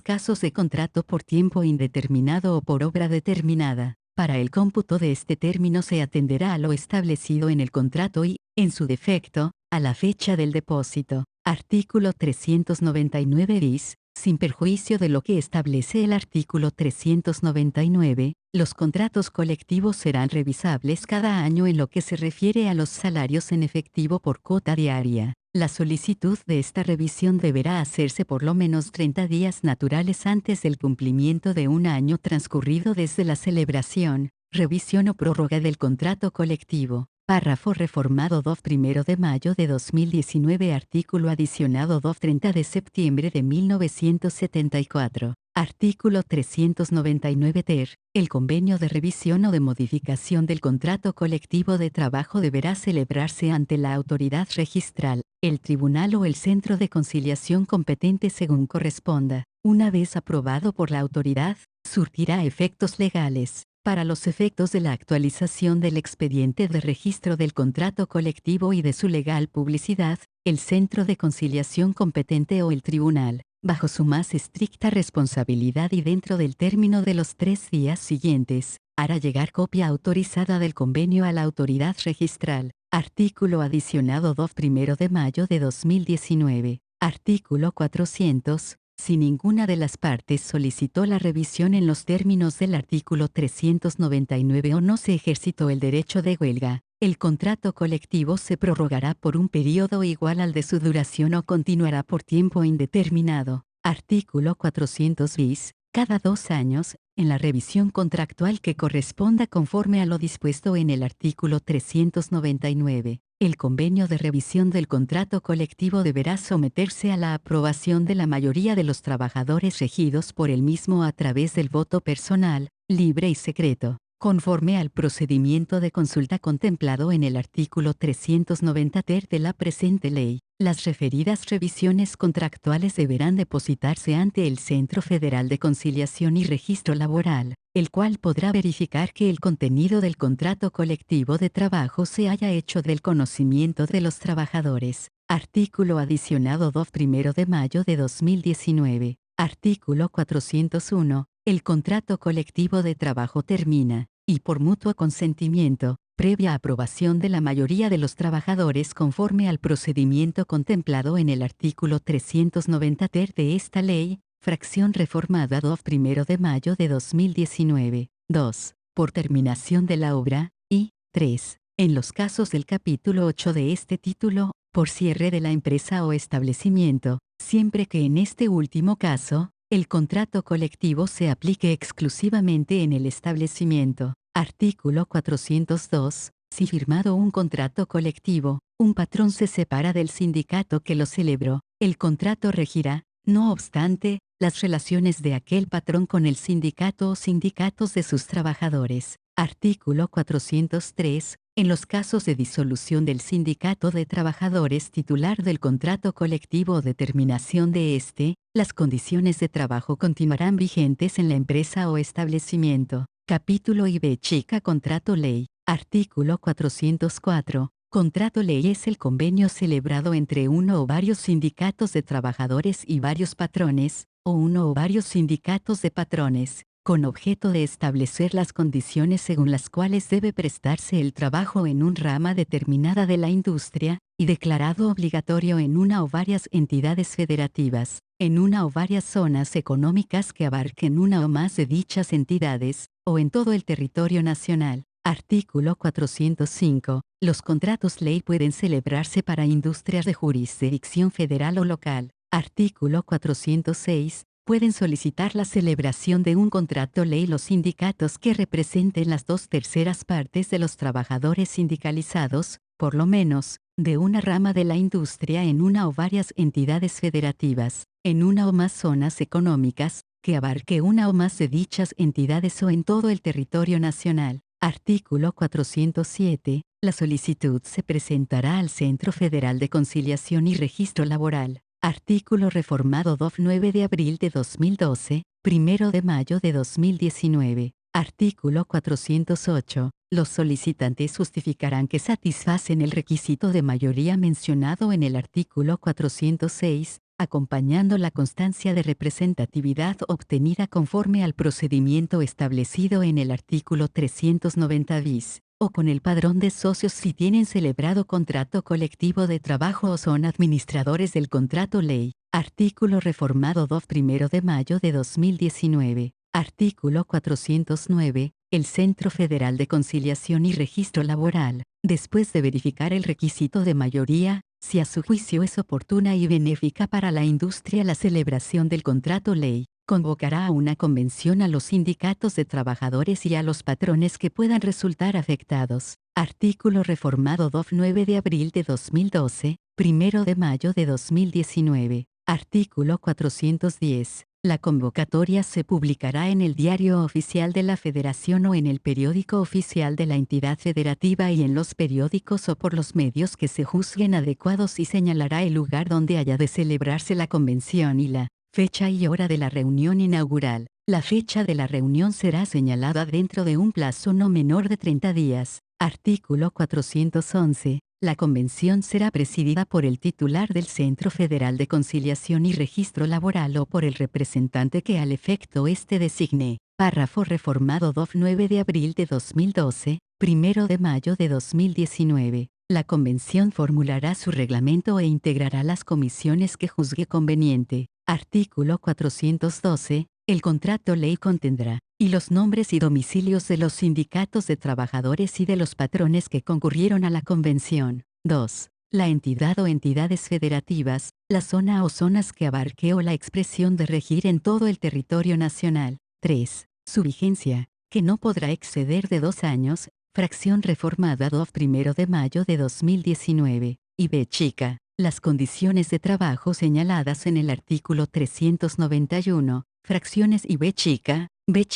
casos de contrato por tiempo indeterminado o por obra determinada. Para el cómputo de este término se atenderá a lo establecido en el contrato y, en su defecto, a la fecha del depósito. Artículo 399 bis. Sin perjuicio de lo que establece el artículo 399, los contratos colectivos serán revisables cada año en lo que se refiere a los salarios en efectivo por cuota diaria. La solicitud de esta revisión deberá hacerse por lo menos 30 días naturales antes del cumplimiento de un año transcurrido desde la celebración, revisión o prórroga del contrato colectivo. Párrafo reformado 1 de mayo de 2019. Artículo adicionado 30 de septiembre de 1974. Artículo 399 ter. El convenio de revisión o de modificación del contrato colectivo de trabajo deberá celebrarse ante la autoridad registral, el tribunal o el centro de conciliación competente según corresponda. Una vez aprobado por la autoridad, surtirá efectos legales. Para los efectos de la actualización del expediente de registro del contrato colectivo y de su legal publicidad, el centro de conciliación competente o el tribunal, bajo su más estricta responsabilidad y dentro del término de los 3 días siguientes, hará llegar copia autorizada del convenio a la autoridad registral. Artículo adicionado 1 de mayo de 2019. Artículo 400. Si ninguna de las partes solicitó la revisión en los términos del artículo 399 o no se ejercitó el derecho de huelga, el contrato colectivo se prorrogará por un periodo igual al de su duración o continuará por tiempo indeterminado. Artículo 400 bis. Cada 2 años, en la revisión contractual que corresponda conforme a lo dispuesto en el artículo 399. El convenio de revisión del contrato colectivo deberá someterse a la aprobación de la mayoría de los trabajadores regidos por el mismo a través del voto personal, libre y secreto, conforme al procedimiento de consulta contemplado en el artículo 390 ter de la presente ley. Las referidas revisiones contractuales deberán depositarse ante el Centro Federal de Conciliación y Registro Laboral, el cual podrá verificar que el contenido del contrato colectivo de trabajo se haya hecho del conocimiento de los trabajadores. Artículo adicionado 1 de mayo de 2019. Artículo 401. El contrato colectivo de trabajo termina, y por mutuo consentimiento, previa aprobación de la mayoría de los trabajadores conforme al procedimiento contemplado en el artículo 390 ter de esta ley, fracción reformada 1 de mayo de 2019. 2. Por terminación de la obra, y 3. En los casos del capítulo 8 de este título, por cierre de la empresa o establecimiento, siempre que en este último caso, el contrato colectivo se aplique exclusivamente en el establecimiento. Artículo 402. Si firmado un contrato colectivo, un patrón se separa del sindicato que lo celebró, el contrato regirá, no obstante, las relaciones de aquel patrón con el sindicato o sindicatos de sus trabajadores. Artículo 403. En los casos de disolución del sindicato de trabajadores titular del contrato colectivo o determinación de éste, las condiciones de trabajo continuarán vigentes en la empresa o establecimiento. Capítulo IB chica Contrato Ley. Artículo 404. Contrato ley es el convenio celebrado entre uno o varios sindicatos de trabajadores y varios patrones, o uno o varios sindicatos de patrones, con objeto de establecer las condiciones según las cuales debe prestarse el trabajo en un rama determinada de la industria, y declarado obligatorio en una o varias entidades federativas, en una o varias zonas económicas que abarquen una o más de dichas entidades, o en todo el territorio nacional. Artículo 405. Los contratos ley pueden celebrarse para industrias de jurisdicción federal o local. Artículo 406. Pueden solicitar la celebración de un contrato ley los sindicatos que representen las 2/3 partes de los trabajadores sindicalizados, por lo menos, de una rama de la industria en una o varias entidades federativas, en una o más zonas económicas, que abarque una o más de dichas entidades o en todo el territorio nacional. Artículo 407. La solicitud se presentará al Centro Federal de Conciliación y Registro Laboral. Artículo reformado 9 de abril de 2012, 1 de mayo de 2019. Artículo 408. Los solicitantes justificarán que satisfacen el requisito de mayoría mencionado en el artículo 406, acompañando la constancia de representatividad obtenida conforme al procedimiento establecido en el artículo 390 bis, o con el padrón de socios si tienen celebrado contrato colectivo de trabajo o son administradores del contrato ley. Artículo reformado 2 de mayo de 2019. Artículo 409. El Centro Federal de Conciliación y Registro Laboral, después de verificar el requisito de mayoría, si a su juicio es oportuna y benéfica para la industria la celebración del contrato ley, convocará a una convención a los sindicatos de trabajadores y a los patrones que puedan resultar afectados. Artículo reformado 9 de abril de 2012, 1 de mayo de 2019. Artículo 410. La convocatoria se publicará en el Diario Oficial de la Federación o en el periódico oficial de la entidad federativa y en los periódicos o por los medios que se juzguen adecuados y señalará el lugar donde haya de celebrarse la convención y la fecha y hora de la reunión inaugural. La fecha de la reunión será señalada dentro de un plazo no menor de 30 días. Artículo 411. La convención será presidida por el titular del Centro Federal de Conciliación y Registro Laboral o por el representante que al efecto éste designe. Párrafo reformado 9 de abril de 2012, 1 de mayo de 2019. La convención formulará su reglamento e integrará las comisiones que juzgue conveniente. Artículo 412. El contrato ley contendrá y los nombres y domicilios de los sindicatos de trabajadores y de los patrones que concurrieron a la convención. 2. La entidad o entidades federativas, la zona o zonas que abarque o la expresión de regir en todo el territorio nacional. 3. Su vigencia, que no podrá exceder de 2 años, fracción reformada 1 de mayo de 2019. Y b chica, las condiciones de trabajo señaladas en el artículo 391, fracciones y b chica, B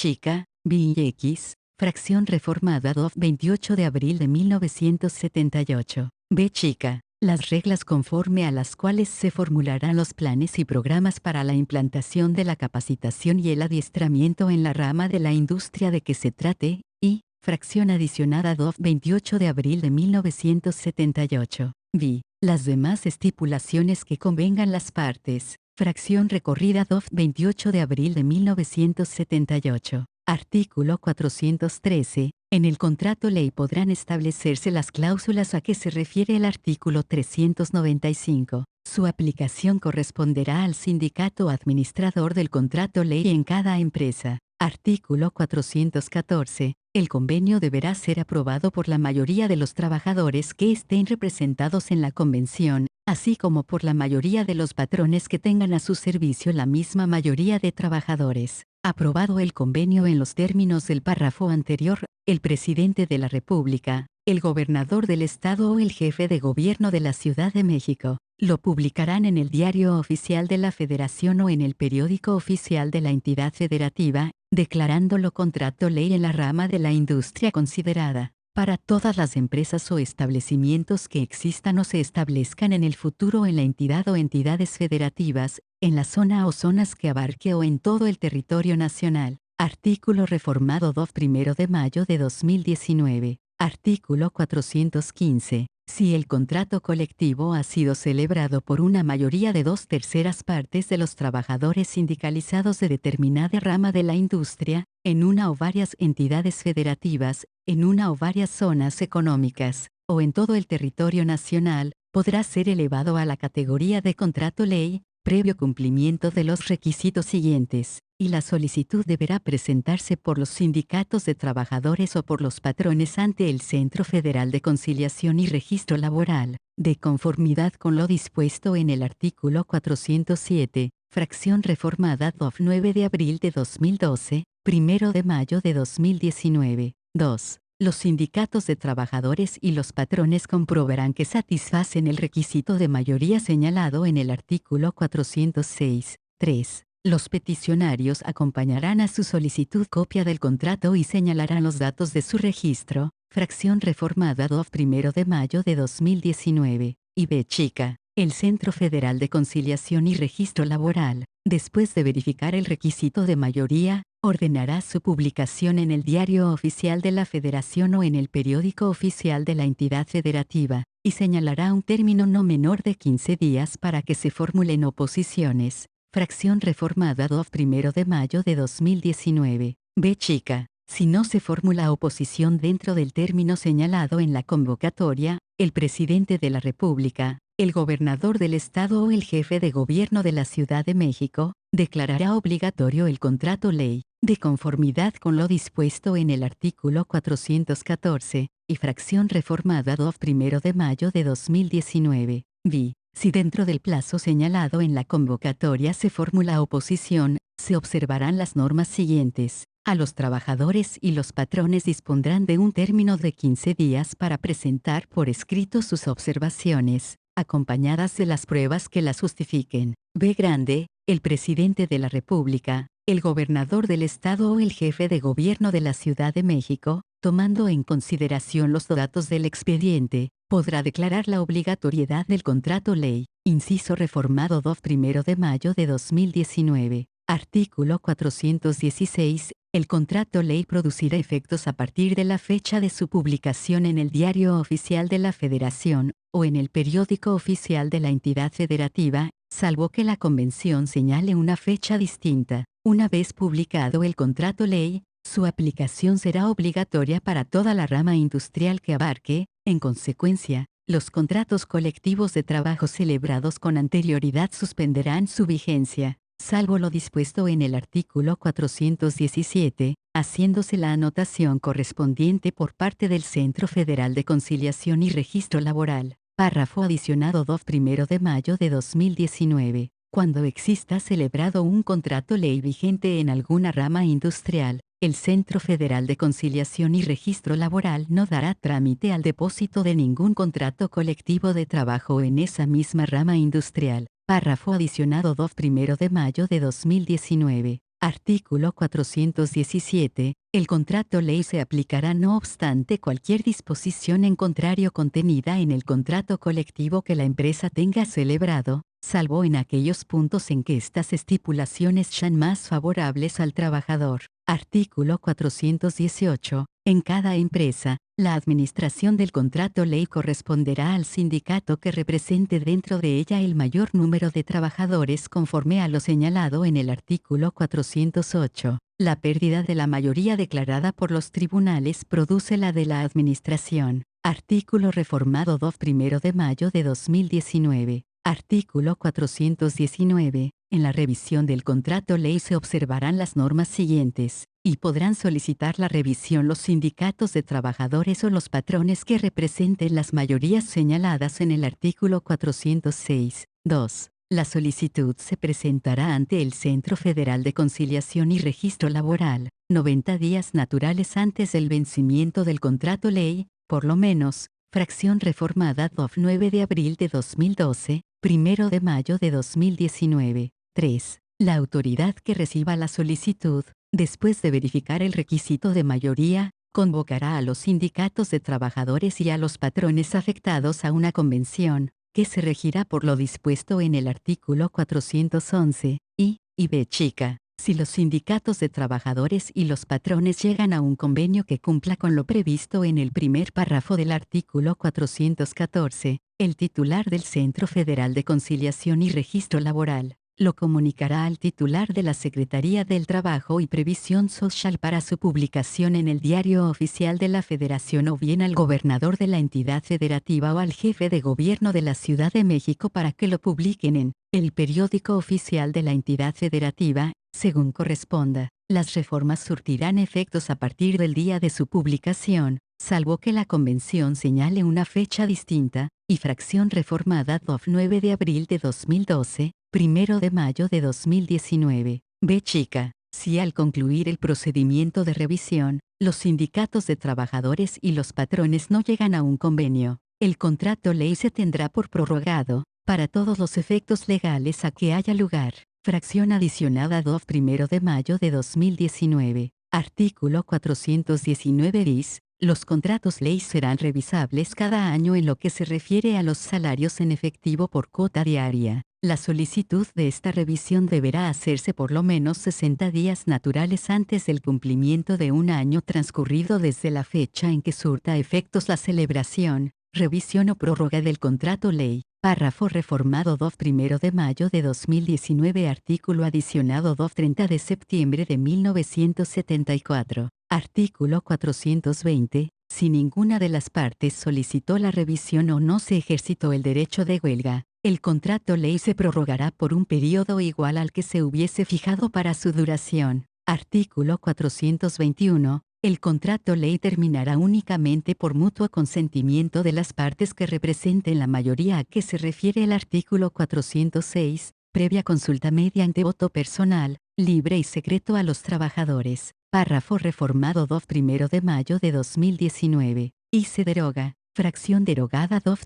y X, fracción reformada 28 de abril de 1978. B chica, las reglas conforme a las cuales se formularán los planes y programas para la implantación de la capacitación y el adiestramiento en la rama de la industria de que se trate, y, fracción adicionada 28 de abril de 1978. B. Las demás estipulaciones que convengan las partes. Fracción recorrida 28 de abril de 1978. Artículo 413. En el contrato ley podrán establecerse las cláusulas a que se refiere el artículo 395. Su aplicación corresponderá al sindicato administrador del contrato ley en cada empresa. Artículo 414. El convenio deberá ser aprobado por la mayoría de los trabajadores que estén representados en la convención, así como por la mayoría de los patrones que tengan a su servicio la misma mayoría de trabajadores. Aprobado el convenio en los términos del párrafo anterior, el presidente de la República, el gobernador del estado o el jefe de gobierno de la Ciudad de México, lo publicarán en el Diario Oficial de la Federación o en el periódico oficial de la entidad federativa, declarándolo contrato ley en la rama de la industria considerada. Para todas las empresas o establecimientos que existan o se establezcan en el futuro en la entidad o entidades federativas, en la zona o zonas que abarque o en todo el territorio nacional. Artículo reformado 1 de mayo de 2019. Artículo 415. Si el contrato colectivo ha sido celebrado por una mayoría de 2/3 partes de los trabajadores sindicalizados de determinada rama de la industria, en una o varias entidades federativas, en una o varias zonas económicas, o en todo el territorio nacional, podrá ser elevado a la categoría de contrato ley, previo cumplimiento de los requisitos siguientes, y la solicitud deberá presentarse por los sindicatos de trabajadores o por los patrones ante el Centro Federal de Conciliación y Registro Laboral, de conformidad con lo dispuesto en el artículo 407, fracción reformada 9 de abril de 2012, 1 de mayo de 2019. 2. Los sindicatos de trabajadores y los patrones comprobarán que satisfacen el requisito de mayoría señalado en el artículo 406. 3. Los peticionarios acompañarán a su solicitud copia del contrato y señalarán los datos de su registro, fracción reformada 1 de mayo de 2019. Y b chica, el Centro Federal de Conciliación y Registro Laboral, después de verificar el requisito de mayoría, ordenará su publicación en el Diario Oficial de la Federación o en el periódico oficial de la entidad federativa, y señalará un término no menor de 15 días para que se formulen oposiciones. Fracción reformada 1 de mayo de 2019. B chica. Si no se formula oposición dentro del término señalado en la convocatoria, el presidente de la República, el gobernador del estado o el jefe de gobierno de la Ciudad de México, declarará obligatorio el contrato ley, de conformidad con lo dispuesto en el artículo 414, y fracción reformada 1 de mayo de 2019. B. Si dentro del plazo señalado en la convocatoria se formula oposición, se observarán las normas siguientes. A los trabajadores y los patrones dispondrán de un término de 15 días para presentar por escrito sus observaciones, acompañadas de las pruebas que las justifiquen. B. Grande, el presidente de la República, el gobernador del estado o el jefe de gobierno de la Ciudad de México, tomando en consideración los datos del expediente, podrá declarar la obligatoriedad del contrato ley, inciso reformado 1 de mayo de 2019. Artículo 416. El contrato ley producirá efectos a partir de la fecha de su publicación en el Diario Oficial de la Federación, o en el periódico oficial de la entidad federativa, salvo que la convención señale una fecha distinta. Una vez publicado el contrato ley, su aplicación será obligatoria para toda la rama industrial que abarque. En consecuencia, los contratos colectivos de trabajo celebrados con anterioridad suspenderán su vigencia, salvo lo dispuesto en el artículo 417, haciéndose la anotación correspondiente por parte del Centro Federal de Conciliación y Registro Laboral. Párrafo adicionado 1 de mayo de 2019. Cuando exista celebrado un contrato ley vigente en alguna rama industrial, el Centro Federal de Conciliación y Registro Laboral no dará trámite al depósito de ningún contrato colectivo de trabajo en esa misma rama industrial. Párrafo adicionado 1 de mayo de 2019. Artículo 417. El contrato ley se aplicará no obstante cualquier disposición en contrario contenida en el contrato colectivo que la empresa tenga celebrado, salvo en aquellos puntos en que estas estipulaciones sean más favorables al trabajador. Artículo 418. En cada empresa, la administración del contrato ley corresponderá al sindicato que represente dentro de ella el mayor número de trabajadores conforme a lo señalado en el artículo 408. La pérdida de la mayoría declarada por los tribunales produce la de la administración. Artículo reformado 1 de mayo de 2019. Artículo 419. En la revisión del contrato ley se observarán las normas siguientes, y podrán solicitar la revisión los sindicatos de trabajadores o los patrones que representen las mayorías señaladas en el artículo 406. 2. La solicitud se presentará ante el Centro Federal de Conciliación y Registro Laboral, 90 días naturales antes del vencimiento del contrato ley, por lo menos. Fracción reformada 9 de abril de 2012, 1 de mayo de 2019. 3. La autoridad que reciba la solicitud, después de verificar el requisito de mayoría, convocará a los sindicatos de trabajadores y a los patrones afectados a una convención, que se regirá por lo dispuesto en el artículo 411, y b chica. Si los sindicatos de trabajadores y los patrones llegan a un convenio que cumpla con lo previsto en el primer párrafo del artículo 414, el titular del Centro Federal de Conciliación y Registro Laboral lo comunicará al titular de la Secretaría del Trabajo y Previsión Social para su publicación en el Diario Oficial de la Federación o bien al gobernador de la entidad federativa o al jefe de gobierno de la Ciudad de México para que lo publiquen en el periódico oficial de la entidad federativa, según corresponda. Las reformas surtirán efectos a partir del día de su publicación, salvo que la convención señale una fecha distinta, y fracción reformada 9 de abril de 2012, 1 de mayo de 2019. B chica. Si al concluir el procedimiento de revisión, los sindicatos de trabajadores y los patrones no llegan a un convenio, el contrato ley se tendrá por prorrogado, para todos los efectos legales a que haya lugar. Fracción adicionada 1 de mayo de 2019. Artículo 419 bis. Los contratos ley serán revisables cada año en lo que se refiere a los salarios en efectivo por cuota diaria, La solicitud de esta revisión deberá hacerse por lo menos 60 días naturales antes del cumplimiento de un año transcurrido desde la fecha en que surta efectos la celebración, revisión o prórroga del contrato ley. Párrafo reformado 2 de mayo de 2019. Artículo adicionado 30 de septiembre de 1974. Artículo 420. Si ninguna de las partes solicitó la revisión o no se ejercitó el derecho de huelga, el contrato ley se prorrogará por un periodo igual al que se hubiese fijado para su duración. Artículo 421. El contrato ley terminará únicamente por mutuo consentimiento de las partes que representen la mayoría a que se refiere el artículo 406, previa consulta mediante voto personal, libre y secreto a los trabajadores. Párrafo reformado 2 de mayo de 2019. Y se deroga. Fracción derogada 2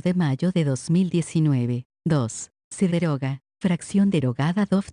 de mayo de 2019. 2. Se deroga. Fracción derogada 2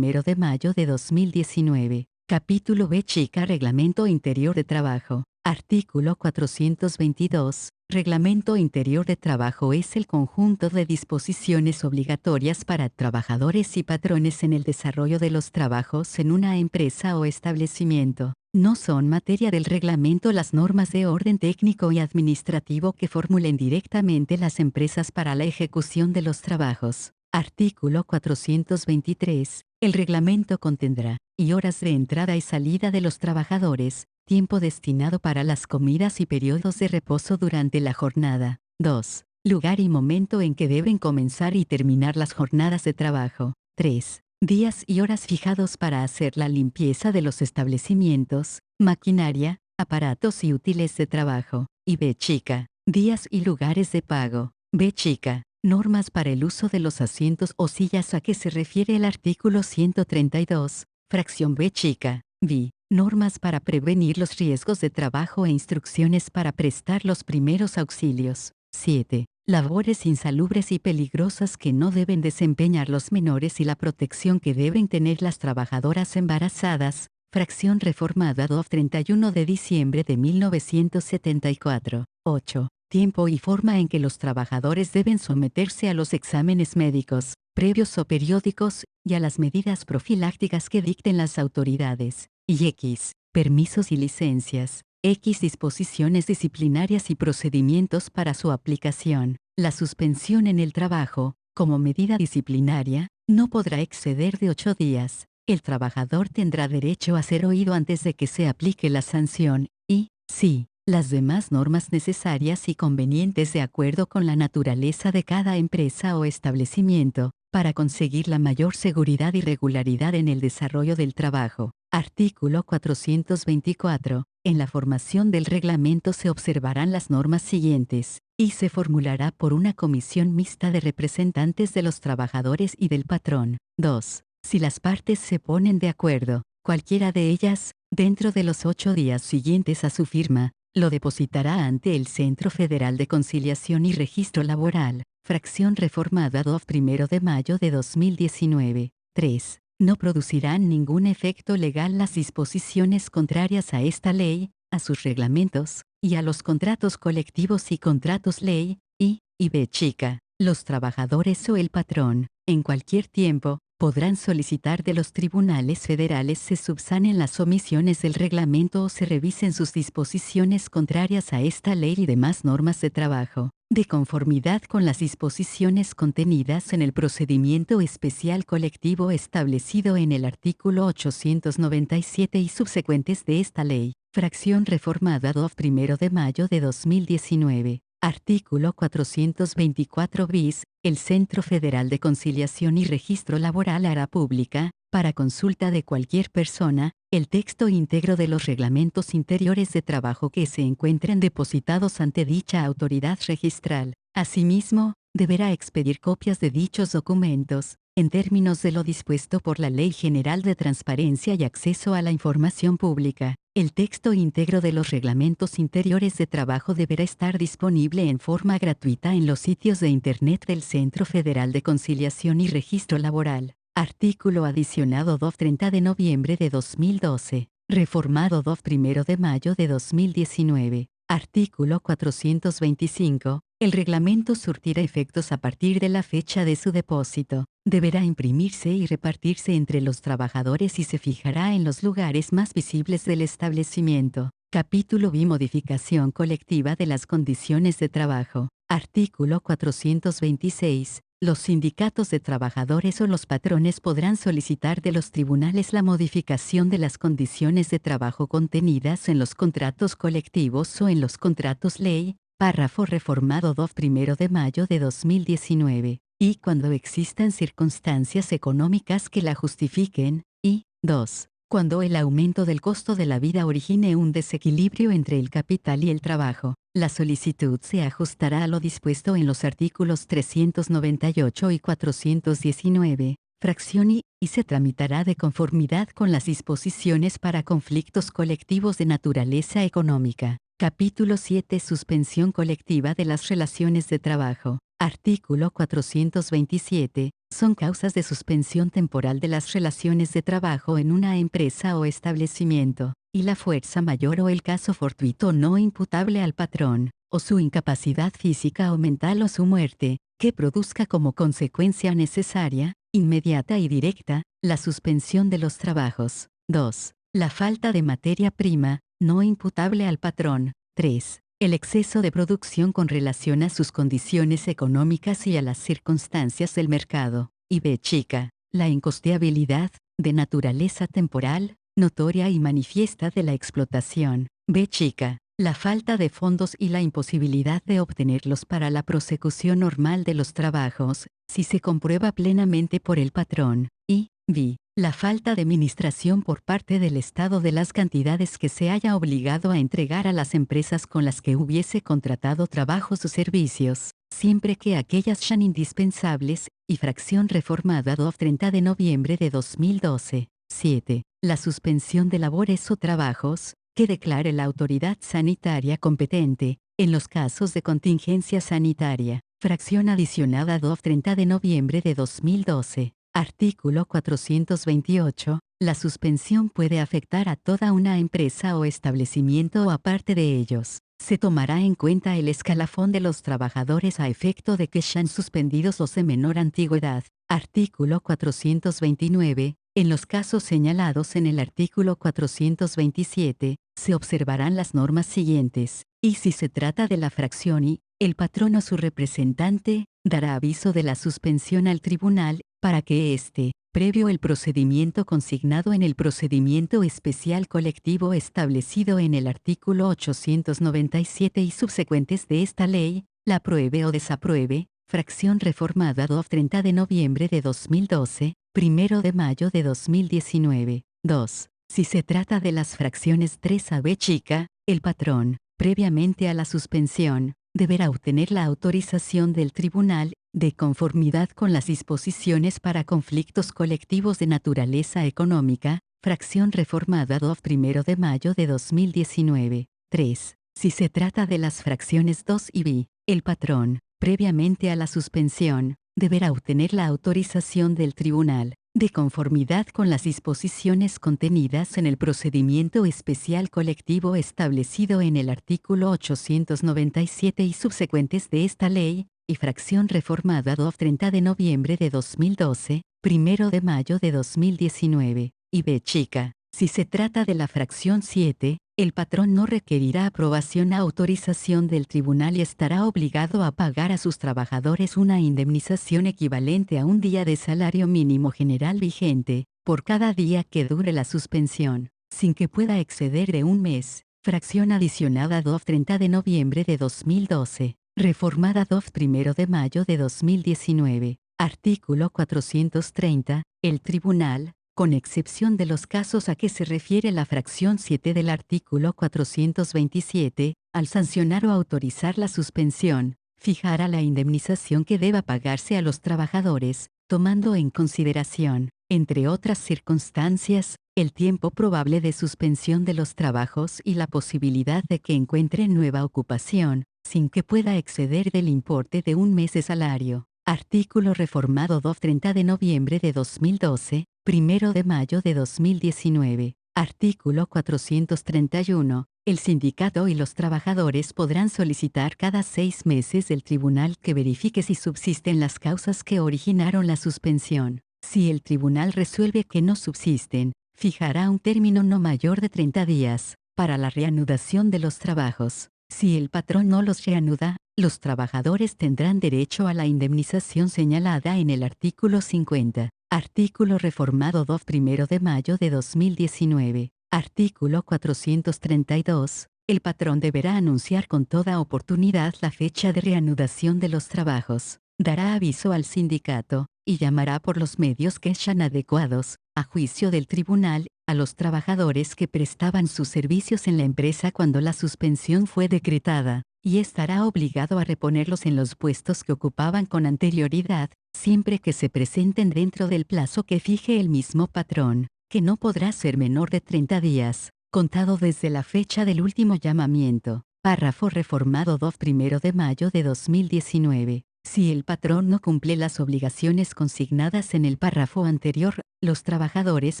de mayo de 2019. Capítulo B chica Reglamento Interior de Trabajo. Artículo 422. Reglamento Interior de Trabajo es el conjunto de disposiciones obligatorias para trabajadores y patrones en el desarrollo de los trabajos en una empresa o establecimiento. No son materia del reglamento las normas de orden técnico y administrativo que formulen directamente las empresas para la ejecución de los trabajos. Artículo 423. El reglamento contendrá, y horas de entrada y salida de los trabajadores, tiempo destinado para las comidas y periodos de reposo durante la jornada. 2. Lugar y momento en que deben comenzar y terminar las jornadas de trabajo. 3. Días y horas fijados para hacer la limpieza de los establecimientos, maquinaria, aparatos y útiles de trabajo. Y B chica. Días y lugares de pago. B chica. Normas para el uso de los asientos o sillas a que se refiere el artículo 132, fracción B chica. B. Normas para prevenir los riesgos de trabajo e instrucciones para prestar los primeros auxilios. 7. Labores insalubres y peligrosas que no deben desempeñar los menores y la protección que deben tener las trabajadoras embarazadas. Fracción reformada 31 de diciembre de 1974. 8. Tiempo y forma en que los trabajadores deben someterse a los exámenes médicos, previos o periódicos, y a las medidas profilácticas que dicten las autoridades. Y X. Permisos y licencias. X. Disposiciones disciplinarias y procedimientos para su aplicación. La suspensión en el trabajo, como medida disciplinaria, no podrá exceder de 8 días. El trabajador tendrá derecho a ser oído antes de que se aplique la sanción, y, sí, las demás normas necesarias y convenientes de acuerdo con la naturaleza de cada empresa o establecimiento, para conseguir la mayor seguridad y regularidad en el desarrollo del trabajo. Artículo 424. En la formación del reglamento se observarán las normas siguientes, y se formulará por una comisión mixta de representantes de los trabajadores y del patrón. 2. Si las partes se ponen de acuerdo, cualquiera de ellas, dentro de los 8 días siguientes a su firma, lo depositará ante el Centro Federal de Conciliación y Registro Laboral, fracción reformada 2 de mayo de 2019. 3. No producirán ningún efecto legal las disposiciones contrarias a esta ley, a sus reglamentos, y a los contratos colectivos y contratos ley, y B chica. Los trabajadores o el patrón, en cualquier tiempo, podrán solicitar de los tribunales federales se subsanen las omisiones del reglamento o se revisen sus disposiciones contrarias a esta ley y demás normas de trabajo, de conformidad con las disposiciones contenidas en el procedimiento especial colectivo establecido en el artículo 897 y subsecuentes de esta ley. Fracción reformada 2 de mayo de 2019. Artículo 424 bis. El Centro Federal de Conciliación y Registro Laboral hará pública, para consulta de cualquier persona, el texto íntegro de los reglamentos interiores de trabajo que se encuentren depositados ante dicha autoridad registral. Asimismo, deberá expedir copias de dichos documentos, en términos de lo dispuesto por la Ley General de Transparencia y Acceso a la Información Pública. El texto íntegro de los reglamentos interiores de trabajo deberá estar disponible en forma gratuita en los sitios de Internet del Centro Federal de Conciliación y Registro Laboral. Artículo adicionado 30 de noviembre de 2012. Reformado 1 de mayo de 2019. Artículo 425. El reglamento surtirá efectos a partir de la fecha de su depósito. Deberá imprimirse y repartirse entre los trabajadores y se fijará en los lugares más visibles del establecimiento. Capítulo B. Modificación colectiva de las condiciones de trabajo. Artículo 426. Los sindicatos de trabajadores o los patrones podrán solicitar de los tribunales la modificación de las condiciones de trabajo contenidas en los contratos colectivos o en los contratos ley, párrafo reformado 1 de mayo de 2019, y cuando existan circunstancias económicas que la justifiquen, y 2. Cuando el aumento del costo de la vida origine un desequilibrio entre el capital y el trabajo, la solicitud se ajustará a lo dispuesto en los artículos 398 y 419, fracción y se tramitará de conformidad con las disposiciones para conflictos colectivos de naturaleza económica. Capítulo 7. Suspensión colectiva de las relaciones de trabajo. Artículo 427. Son causas de suspensión temporal de las relaciones de trabajo en una empresa o establecimiento, y la fuerza mayor o el caso fortuito no imputable al patrón, o su incapacidad física o mental o su muerte, que produzca como consecuencia necesaria, inmediata y directa, la suspensión de los trabajos. 2. La falta de materia prima, no imputable al patrón. 3. El exceso de producción con relación a sus condiciones económicas y a las circunstancias del mercado. Y B. Chica. La incosteabilidad, de naturaleza temporal, notoria y manifiesta de la explotación. B. Chica. La falta de fondos y la imposibilidad de obtenerlos para la prosecución normal de los trabajos, si se comprueba plenamente por el patrón. Y B. La falta de administración por parte del Estado de las cantidades que se haya obligado a entregar a las empresas con las que hubiese contratado trabajos o servicios, siempre que aquellas sean indispensables, y fracción reformada 30 de noviembre de 2012. 7. La suspensión de labores o trabajos, que declare la autoridad sanitaria competente, en los casos de contingencia sanitaria, fracción adicionada 30 de noviembre de 2012. Artículo 428. La suspensión puede afectar a toda una empresa o establecimiento o a parte de ellos. Se tomará en cuenta el escalafón de los trabajadores a efecto de que sean suspendidos los de menor antigüedad. Artículo 429. En los casos señalados en el artículo 427, se observarán las normas siguientes, y si se trata de la fracción I, el patrón o su representante, dará aviso de la suspensión al tribunal, para que éste, previo el procedimiento consignado en el procedimiento especial colectivo establecido en el artículo 897 y subsecuentes de esta ley, la apruebe o desapruebe, fracción reformada 30 de noviembre de 2012, 1 de mayo de 2019. 2. Si se trata de las fracciones 3a b chica, el patrón, previamente a la suspensión, deberá obtener la autorización del tribunal, de conformidad con las disposiciones para conflictos colectivos de naturaleza económica, fracción reformada 1 de mayo de 2019. 3. Si se trata de las fracciones 2 y b, el patrón, previamente a la suspensión, deberá obtener la autorización del tribunal, de conformidad con las disposiciones contenidas en el procedimiento especial colectivo establecido en el artículo 897 y subsecuentes de esta ley, y fracción reformada 30 de noviembre de 2012, 1 de mayo de 2019, y B chica. Si se trata de la fracción 7, el patrón no requerirá aprobación o autorización del tribunal y estará obligado a pagar a sus trabajadores una indemnización equivalente a un día de salario mínimo general vigente, por cada día que dure la suspensión, sin que pueda exceder de un mes. Fracción adicionada 30 de noviembre de 2012. Reformada 1 de mayo de 2019. Artículo 430. El tribunal, con excepción de los casos a que se refiere la fracción 7 del artículo 427, al sancionar o autorizar la suspensión, fijará la indemnización que deba pagarse a los trabajadores, tomando en consideración, entre otras circunstancias, el tiempo probable de suspensión de los trabajos y la posibilidad de que encuentren nueva ocupación, sin que pueda exceder del importe de un mes de salario. Artículo reformado 30 de noviembre de 2012, 1 de mayo de 2019. Artículo 431. El sindicato y los trabajadores podrán solicitar cada 6 meses del tribunal que verifique si subsisten las causas que originaron la suspensión. Si el tribunal resuelve que no subsisten, fijará un término no mayor de 30 días para la reanudación de los trabajos. Si el patrón no los reanuda, los trabajadores tendrán derecho a la indemnización señalada en el artículo 50. Artículo reformado 2 de mayo de 2019. Artículo 432. El patrón deberá anunciar con toda oportunidad la fecha de reanudación de los trabajos. Dará aviso al sindicato, y llamará por los medios que sean adecuados, a juicio del tribunal, a los trabajadores que prestaban sus servicios en la empresa cuando la suspensión fue decretada, y estará obligado a reponerlos en los puestos que ocupaban con anterioridad, siempre que se presenten dentro del plazo que fije el mismo patrón, que no podrá ser menor de 30 días, contado desde la fecha del último llamamiento. Párrafo reformado 2 de mayo de 2019. Si el patrón no cumple las obligaciones consignadas en el párrafo anterior, los trabajadores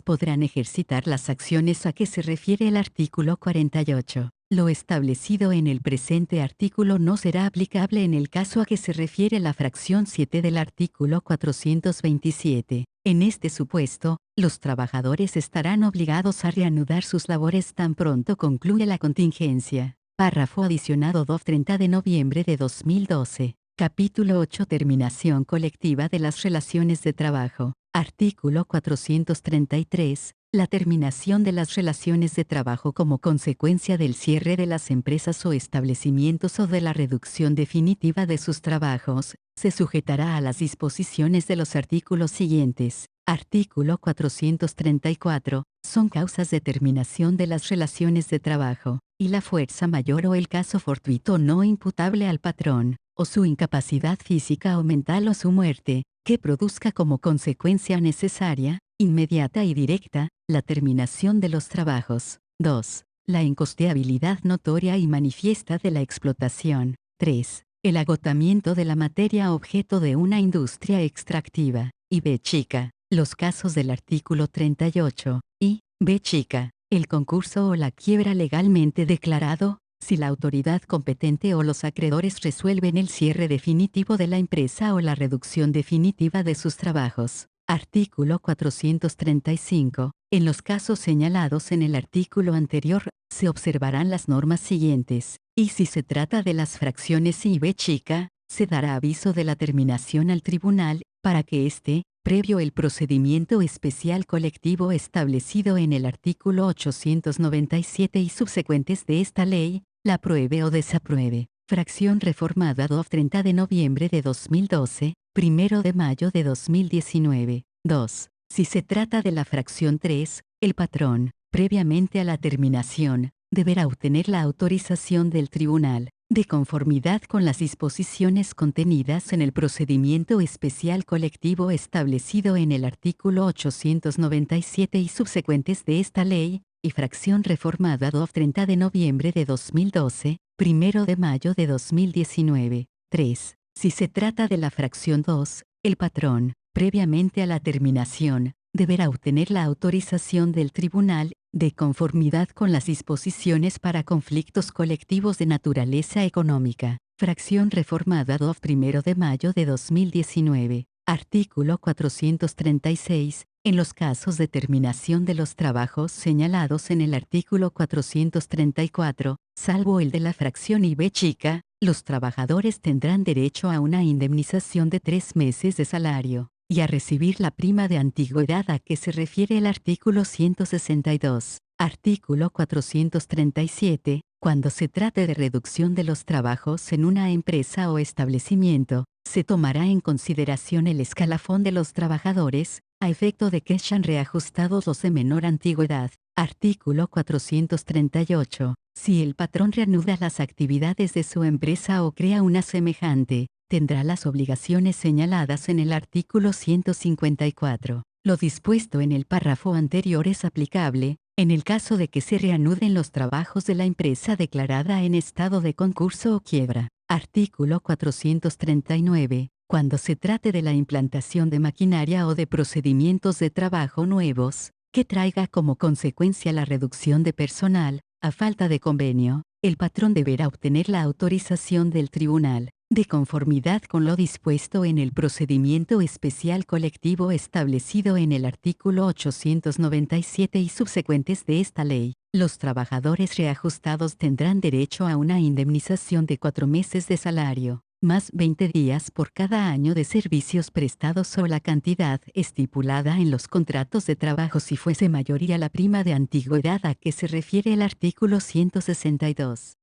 podrán ejercitar las acciones a que se refiere el artículo 48. Lo establecido en el presente artículo no será aplicable en el caso a que se refiere la fracción 7 del artículo 427. En este supuesto, los trabajadores estarán obligados a reanudar sus labores tan pronto concluya la contingencia. Párrafo adicionado 2 de noviembre de 2012. Capítulo 8. Terminación colectiva de las relaciones de trabajo. Artículo 433. La terminación de las relaciones de trabajo como consecuencia del cierre de las empresas o establecimientos o de la reducción definitiva de sus trabajos, se sujetará a las disposiciones de los artículos siguientes. Artículo 434. Son causas de terminación de las relaciones de trabajo, y la fuerza mayor o el caso fortuito no imputable al patrón, o su incapacidad física o mental o su muerte, que produzca como consecuencia necesaria, inmediata y directa, la terminación de los trabajos. 2. La incosteabilidad notoria y manifiesta de la explotación. 3. El agotamiento de la materia objeto de una industria extractiva. Y B chica. Los casos del artículo 38. Y B chica. El concurso o la quiebra legalmente declarado, si la autoridad competente o los acreedores resuelven el cierre definitivo de la empresa o la reducción definitiva de sus trabajos. Artículo 435. En los casos señalados en el artículo anterior, se observarán las normas siguientes, y si se trata de las fracciones I B chica, se dará aviso de la terminación al tribunal, para que éste, previo el procedimiento especial colectivo establecido en el artículo 897 y subsecuentes de esta ley, la apruebe o desapruebe. Fracción reformada 2 de noviembre de 2012, 1 de mayo de 2019. 2. Si se trata de la fracción 3, el patrón, previamente a la terminación, deberá obtener la autorización del tribunal, de conformidad con las disposiciones contenidas en el procedimiento especial colectivo establecido en el artículo 897 y subsecuentes de esta ley, y fracción reformada 2 de noviembre de 2012, 1 de mayo de 2019. 3. Si se trata de la fracción 2, el patrón, previamente a la terminación, deberá obtener la autorización del tribunal, de conformidad con las disposiciones para conflictos colectivos de naturaleza económica. Fracción reformada 2 de mayo de 2019. Artículo 436. En los casos de terminación de los trabajos señalados en el artículo 434, salvo el de la fracción IB chica, los trabajadores tendrán derecho a una indemnización de 3 meses de salario, y a recibir la prima de antigüedad a que se refiere el artículo 162. Artículo 437. Cuando se trate de reducción de los trabajos en una empresa o establecimiento, se tomará en consideración el escalafón de los trabajadores, a efecto de que sean reajustados los de menor antigüedad. Artículo 438. Si el patrón reanuda las actividades de su empresa o crea una semejante, tendrá las obligaciones señaladas en el artículo 154. Lo dispuesto en el párrafo anterior es aplicable, en el caso de que se reanuden los trabajos de la empresa declarada en estado de concurso o quiebra. Artículo 439. Cuando se trate de la implantación de maquinaria o de procedimientos de trabajo nuevos, que traiga como consecuencia la reducción de personal, A falta de convenio, el patrón deberá obtener la autorización del tribunal, de conformidad con lo dispuesto en el procedimiento especial colectivo establecido en el artículo 897 y subsecuentes de esta ley. Los trabajadores reajustados tendrán derecho a una indemnización de 4 meses de salario, más 20 días por cada año de servicios prestados o la cantidad estipulada en los contratos de trabajo si fuese mayoría la prima de antigüedad a que se refiere el artículo 162.